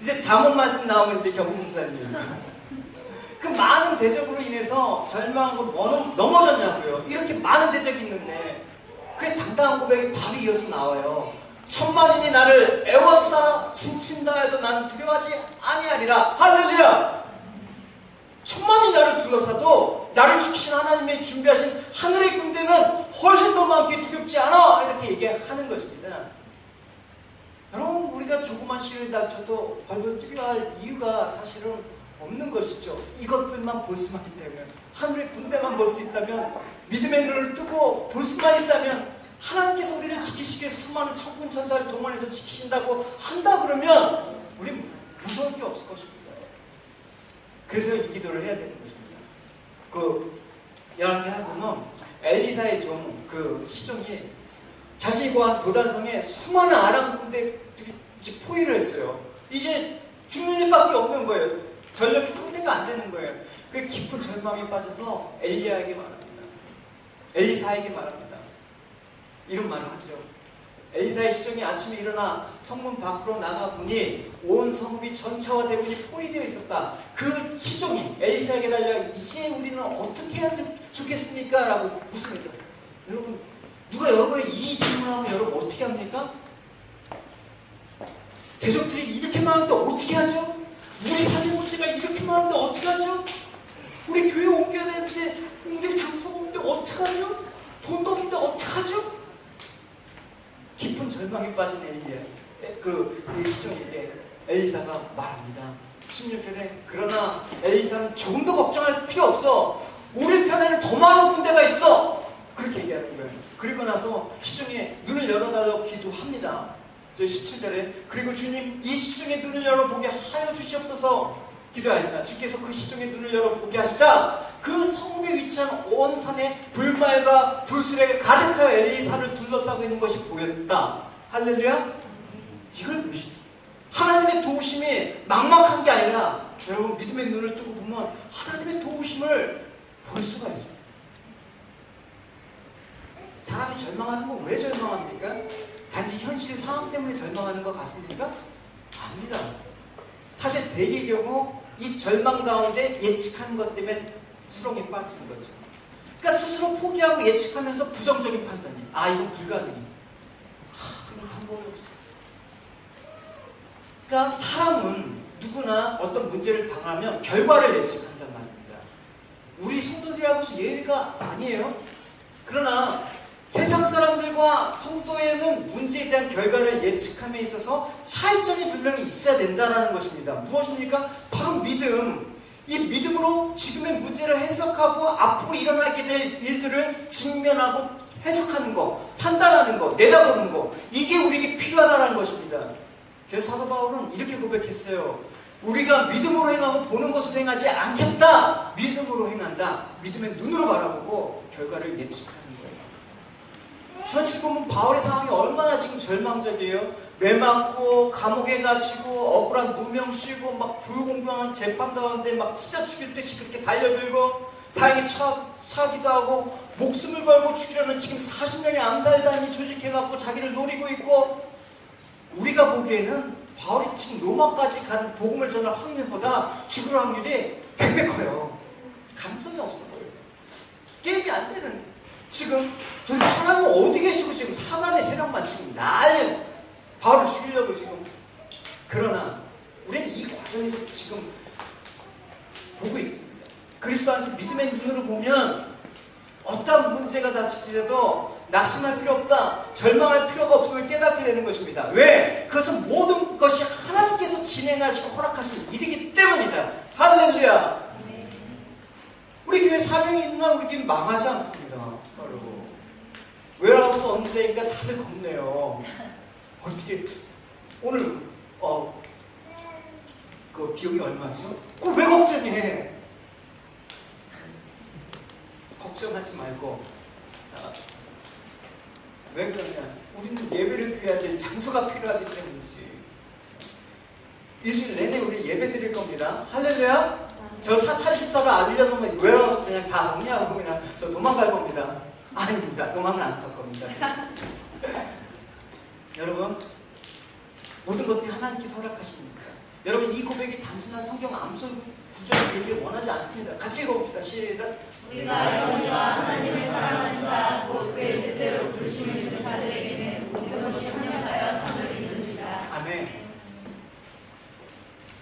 이제 잠언 말씀 나오면 이제 경승사님 그 많은 대적으로 인해서 절망하고 넘어졌냐고요. 이렇게 많은 대적이 있는데 그게 당당한 고백이 바로 이어서 나와요. 천만인이 나를 애워싸 진친다 해도 나는 두려워하지 아니하리라. 할렐루야. 천만이 나를 둘러싸도 나를 지키신 하나님의 준비하신 하늘의 군대는 훨씬 더 많게 두렵지 않아. 이렇게 얘기하는 것입니다. 여러분 우리가 조그만 시련이 닥쳐도 벌벌 두려워할 이유가 사실은 없는 것이죠. 이것들만 볼 수만 있다면, 하늘의 군대만 볼 수 있다면, 믿음의 눈을 뜨고 볼 수만 있다면, 하나님께서 우리를 지키시기 위해서 수많은 천군 천사를 동원해서 지키신다고 한다 그러면 우린 무서울 게 없을 것입니다. 그래서 이 기도를 해야 되는 것입니다. 그 열왕기하 보면 엘리사의 종 그 시종이 자신이 구한 도단성에 수많은 아람 군대들이 포위를 했어요. 이제 죽는 일밖에 없는 거예요. 전력이 상대가 안 되는 거예요. 그 깊은 절망에 빠져서 엘리야에게 말합니다. 엘리사에게 말합니다. 이런 말을 하죠. 엘리사의 시종이 아침에 일어나 성문 밖으로 나가보니 온 성읍이 전차와 대군이 포위되어 있었다. 그 시종이 엘리사에게 달려 이제 우리는 어떻게 해야 좋겠습니까? 라고 묻습니다. 여러분 누가 여러분의 이 질문하면 여러분 어떻게 합니까? 대적들이 이렇게 많은데 어떻게 하죠? 우리 사대문제가 이렇게 많은데 어떻게 하죠? 우리 교회 옮겨야 되는데 옮길 장소가 없는데 어떻게 하죠? 돈도 없는데 어떻게 하죠? 깊은 절망에 빠진 이 시종에게 엘리사가 말합니다. 16절에 그러나 엘리사는 조금도 걱정할 필요 없어. 우리 편에는 더 많은 군대가 있어. 그렇게 얘기하는 거예요. 그리고 나서 시종의 눈을 열어달라고 기도합니다. 17절에 그리고 주님 이 시종의 눈을 열어보게 하여 주시옵소서 기도하였다. 주께서 그 시종의 눈을 열어보게 하시자 그 성읍에 위치한 온 산에 불말과 불수레가 가득하여 엘리사를 둘러싸고 있는 것이 보였다. 할렐루야. 이걸 보시죠. 하나님의 도우심이 막막한 게 아니라 여러분 믿음의 눈을 뜨고 보면 하나님의 도우심을 볼 수가 있어요. 사람이 절망하는 건 왜 절망합니까? 단지 현실 상황 때문에 절망하는 것 같습니까? 아닙니다. 사실 대개의 경우 이 절망 가운데 예측하는 것 때문에 수렁에 빠지는 거죠. 그러니까 스스로 포기하고 예측하면서 부정적인 판단이 이건 불가능해. 그런 방법이 없어. 그러니까 사람은 누구나 어떤 문제를 당하면 결과를 예측한단 말입니다. 우리 성도들이라고 해서 예외가 아니에요. 그러나 세상 사람들과 성도에는 문제에 대한 결과를 예측함에 있어서 차이점이 분명히 있어야 된다는 것입니다. 무엇입니까? 바로 믿음. 이 믿음으로 지금의 문제를 해석하고 앞으로 일어나게 될 일들을 직면하고 해석하는 거, 판단하는 거, 내다보는 거, 이게 우리에게 필요하다는 것입니다. 그래서 사도 바울은 이렇게 고백했어요. 우리가 믿음으로 행하고 보는 것으로 행하지 않겠다. 믿음으로 행한다. 믿음의 눈으로 바라보고 결과를 예측하는 거예요. 현실 보면 바울의 상황이 얼마나 지금 절망적이에요. 매 맞고 감옥에 갇히고 억울한 누명 씌고 막 불공평한 재판 가운데 막 찢어 죽일 듯이 그렇게 달려들고 사형에 처하기도 하고 목숨을 걸고 죽이려는 지금 40명의 암살단이 조직해갖고 자기를 노리고 있고, 우리가 보기에는 바울이 지금 로마까지 가는 복음을 전할 확률보다 죽을 확률이 100배 커요. 가능성이 없어 보여요. 게임이 안 되는. 지금 도대체 하나님 어디 계시고 지금 사단의 세력만 지금 난리, 바울을 죽이려고 지금. 그러나 우리는 이 과정에서 지금 보고 있습니다. 그리스도 안에서 믿음의 눈으로 보면 어떠한 문제가 닥치더라도 낙심할 필요 없다, 절망할 필요가 없음을 깨닫게 되는 것입니다. 왜? 그것은 모든 것이 하나님께서 진행하시고 허락하신 일이기 때문이다. 할렐루야. 우리 교회 사명이 있는 날 우리 교회 망하지 않습니다. 바로 웨어하우스 어느 때니까 다들 겁내요. 어떻게 오늘 그 비용이 얼마죠? 그걸 왜 걱정해? 걱정하지 말고, 왜 그러냐? 우리는 예배를 드려야 될 장소가 필요하기 때문이지. 일주일 내내 우리 예배 드릴 겁니다. 할렐루야? 저 사찰 집사를 알려놓으면 웨어하우스 그냥 다 정리하고 그냥 저 도망갈 겁니다. 아닙니다. 도망은 안 갈 겁니다. 여러분, 모든 것들이 하나님께서 허락하십니다. 여러분, 이 고백이 단순한 성경 암송 구절이 되길 원하지 않습니다. 같이 읽어봅시다. 시작. 우리가 알거니와 하나님을 사랑하는 자 곧 그의 뜻대로 부르심을 입은 자들에게는 모든 것이 합력하여 선을 이룹니다. 아멘.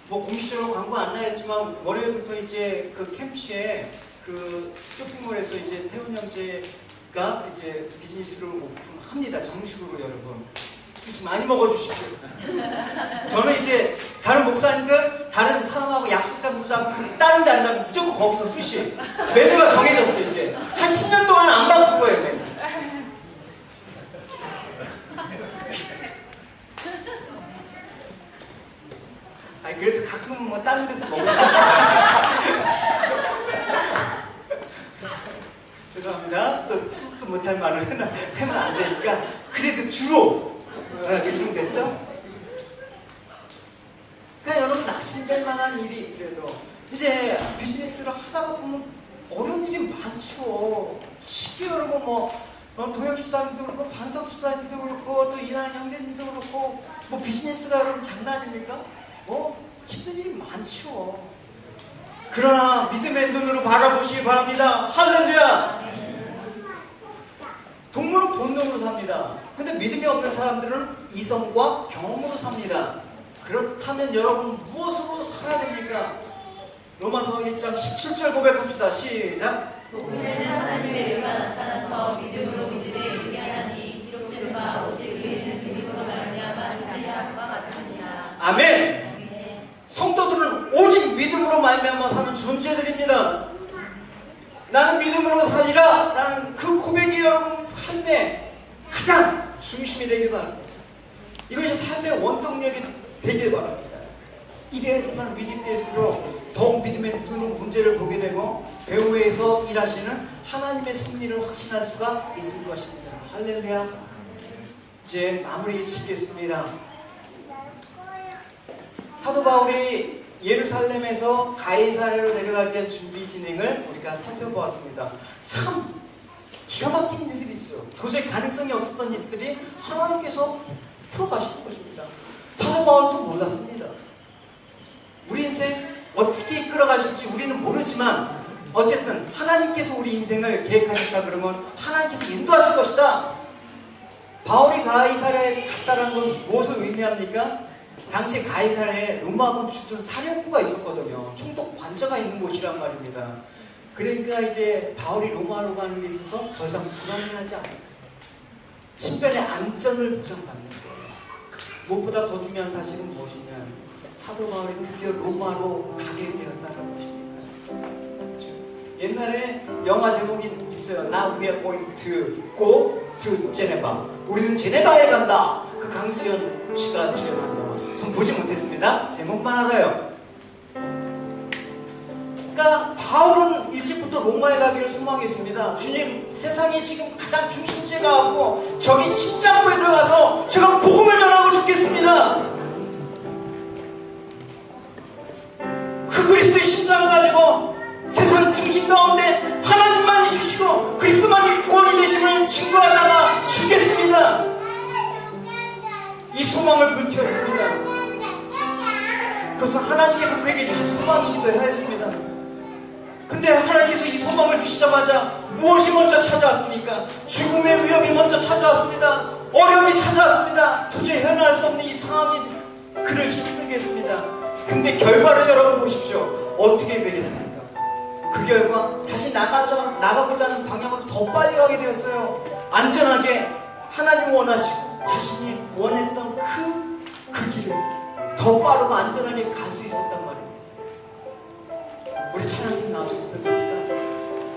뭐 공식적으로 광고 안 나겠지만 월요일부터 이제 그 캠시에 그 쇼핑몰에서 이제 태훈 형제가 이제 비즈니스를 오픈합니다. 정식으로. 여러분, 스시 많이 먹어주십시오. 저는 이제 다른 목사님들, 다른 사람하고 약속 장소 잡고 다른 데 안 잡고 무조건 거기서 스시. 메뉴가 정해졌어요. 이제 한 10년 동안 안 바꿀 거예요. 메뉴. 아니 그래도 가끔은 뭐 다른 데서 먹을 수 있죠. 죄송합니다. 또 수습도 못할 말을 하면 안 되니까. 그래도 주로 이렇게 됐죠? 그러니까 여러분, 낙심될 만한 일이 있더라도 이제 비즈니스를 하다가 보면 어려운 일이 많죠. 쉽게 여러분 동영 집사님도 그렇고 반석 집사님도 그렇고 또 이난 형제님도 그렇고 뭐 비즈니스가 여러분 장난입니까? 힘든 일이 많죠. 그러나 믿음의 눈으로 바라보시기 바랍니다. 할렐루야. 동물은 본능으로 삽니다. 근데 믿음이 없는 사람들은 이성과 경험으로 삽니다. 그렇다면 여러분 무엇으로 살아야 됩니까? 로마서 1장 17절 고백합시다. 시작. 복음에는 하나님의 의가 나타나서 믿음으로 믿으되 이르게 하나니 기록된 바 오직 의인은 믿음으로 말미암아 살리라 와 같으니라. 아멘. 성도들은 오직 믿음으로 말미암아 사는 존재들입니다. 나는 믿음으로 살리라 라는 그 고백이 여러분 삶의 가장 중심이 되길 바랍니다. 이것이 삶의 원동력이 되길 바랍니다. 이래야지만 위기 때일수록 더욱 믿음의 눈으로 문제를 보게 되고 배후에서 일하시는 하나님의 섭리를 확신할 수가 있을 것입니다. 할렐루야. 이제 마무리 짓겠습니다. 사도 바울이 예루살렘에서 가이사랴로 내려가기 위한 준비 진행을 우리가 살펴보았습니다. 참 기가 막힌 일들이죠. 도저히 가능성이 없었던 일들이 하나님께서 풀어가시는 것입니다. 사도 바울도 몰랐습니다. 우리 인생 어떻게 이끌어가실지 우리는 모르지만 어쨌든 하나님께서 우리 인생을 계획하셨다 그러면 하나님께서 인도하실 것이다. 바울이 가이사랴에 갔다는 건 무엇을 의미합니까? 당시 가이사랴에 로마군 주둔 사령부가 있었거든요. 총독 관저가 있는 곳이란 말입니다. 그러니까 이제 바울이 로마로 가는 데 있어서 더 이상 불안해하지 않아요. 신변의 안전을 보장받는 거예요. 무엇보다 더 중요한 사실은 무엇이냐? 사도 바울이 드디어 로마로 가게 되었다는 것입니다. 그렇죠? 옛날에 영화 제목이 있어요. Now we are going to go to Geneva. 우리는 제네바에 간다. 그 강수연 씨가 주연한 영화. 전 보지 못했습니다. 제목만 알아요. 그러니까 바울은 일찍부터 로마에 가기를 소망했습니다. 주님, 세상에 지금 가장 중심지가 왔고 저기 심장부에 들어가서 제가 복음을 전하고 죽겠습니다. 그 그리스도의 심장을 가지고 세상 중심 가운데 하나님만이 주시고 그리스도만이 구원이 되심을 증거하다가 죽겠습니다. 이 소망을 불태웠습니다. 그래서 하나님께서 그에게 주신 소망이기도 했습니다. 근데 하나님께서 이 소망을 주시자마자 무엇이 먼저 찾아왔습니까? 죽음의 위협이 먼저 찾아왔습니다. 어려움이 찾아왔습니다. 도저히 헤어날 수 없는 이 상황이 그를 힘들게 했습니다. 근데 결과를 여러분 보십시오. 어떻게 되겠습니까? 그 결과 자신이 나가고자 하는 방향으로 더 빨리 가게 되었어요. 안전하게 하나님이 원하시고 자신이 원했던 그 길을 더 빠르고 안전하게 갈 수 있었단 말입니다. 우리 찬양팀 나와서 고백합시다.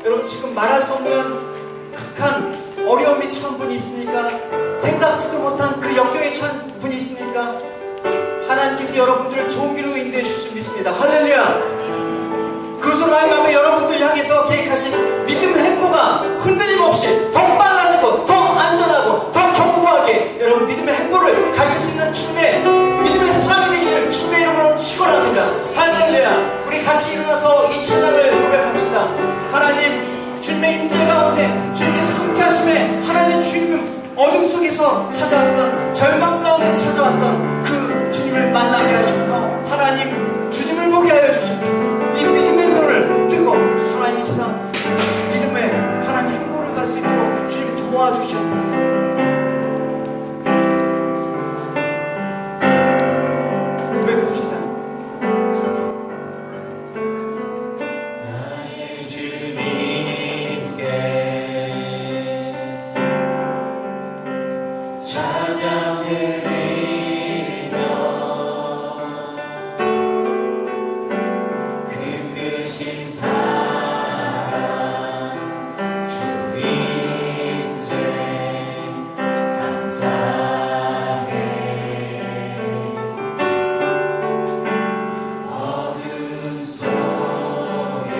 여러분, 지금 말할 수 없는 극한 어려움이 처한 분이 있습니까? 생각지도 못한 그 역경에 처한 분이 있습니까? 하나님께서 여러분들을 좋은 길로 인도해 주실 믿습니다. 할렐루야. 그것으로 말미암아 여러분들 향해서 계획하신 믿음의 행보가 흔들림 없이 더 빨라지고 더 안전하고 더 견고하게 여러분 믿음의 행보를 가실 수 있는 주님의 믿음의 사람이 되기를 주님의 이름으로 축원합니다. 할렐루야. 우리 같이 일어나서 이 찬양을 고백합시다. 하나님, 주님의 임재 가운데 주님께서 함께 하심에 하나님, 주님 어둠 속에서 찾아왔던 절망 가운데 찾아왔던 그 주님을 만나게 하셔서 하나님, 주님을 보게 하여 주셔서 이 믿음의 눈을 뜨고 하나님 이 세상 믿음의 하나님 행보를 갈 수 있도록 주님 도와주시옵소서. 고백합시다. 나의 주님께 찬양드리며 크신 사랑 주 인생 감사해. 어둠 속에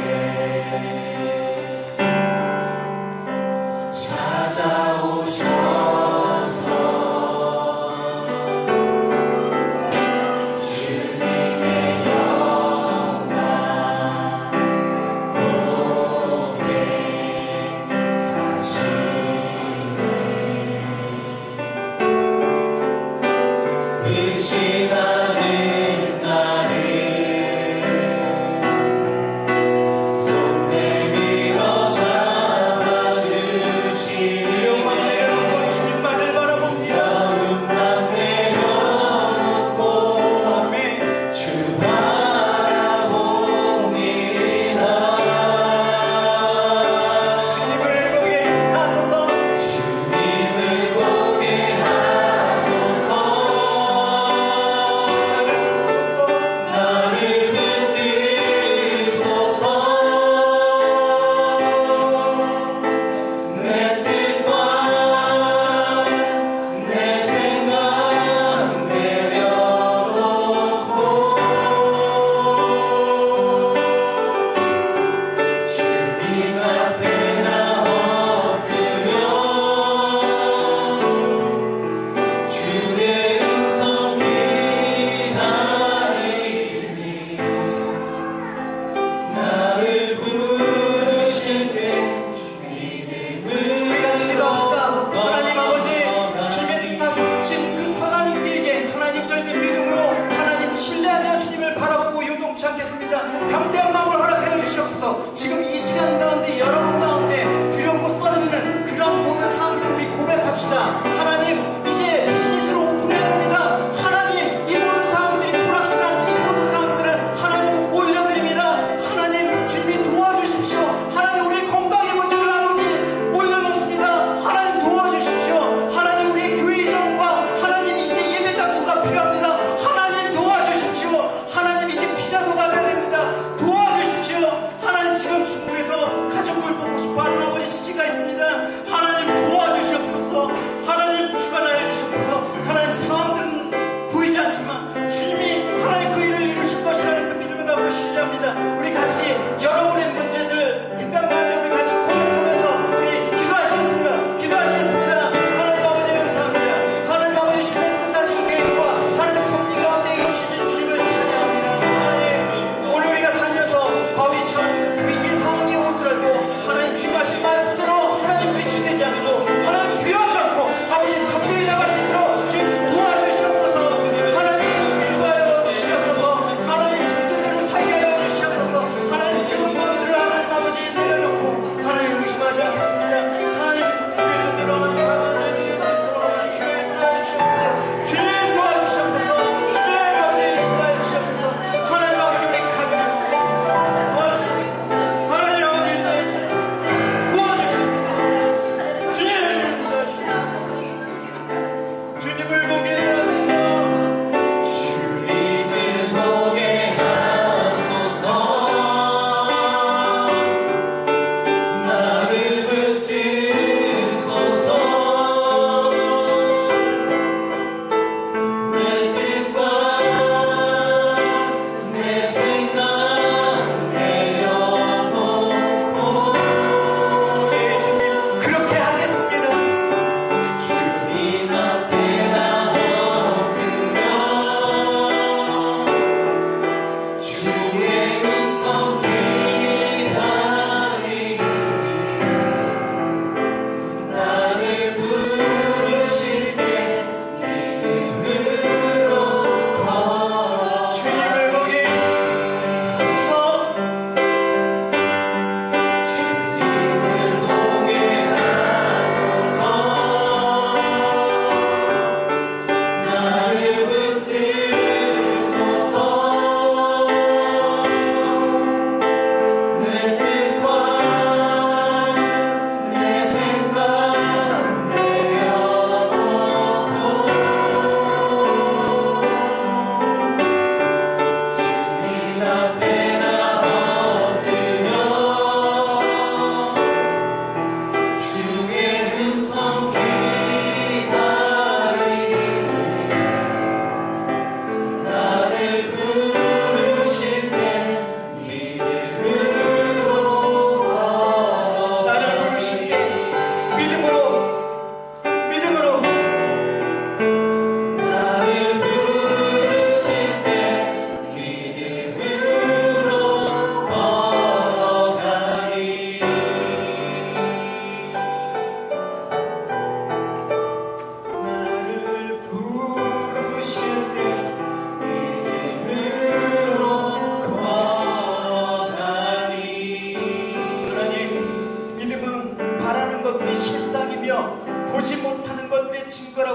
찾아오셔서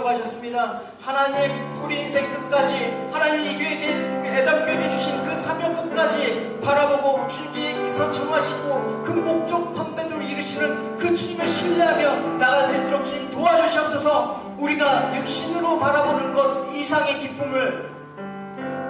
기록하셨습니다. 하나님 우리 인생 끝까지 하나님 이 교회에 애당 교회에 주신 그 사명 끝까지 바라보고 주님께서 정하시고 그 목적 판매대로 이루시는 그 주님을 신뢰하며 나갈 수 있도록 주님 도와주시옵소서. 우리가 육신으로 바라보는 것 이상의 기쁨을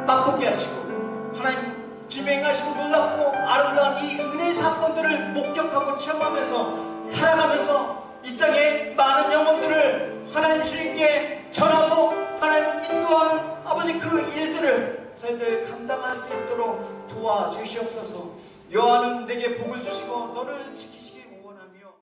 맛보게 하시고 하나님 주님의 행하시고 놀랍고 아름다운 이 은혜의 사건들을 목격하고 체험하면서 살아가면서 이 땅에 많은 영혼들을 하나님 주님께 전하고 하나님 인도하는 아버지 그 일들을 저희들 감당할 수 있도록 도와주시옵소서. 여호와는 내게 복을 주시고 너를 지키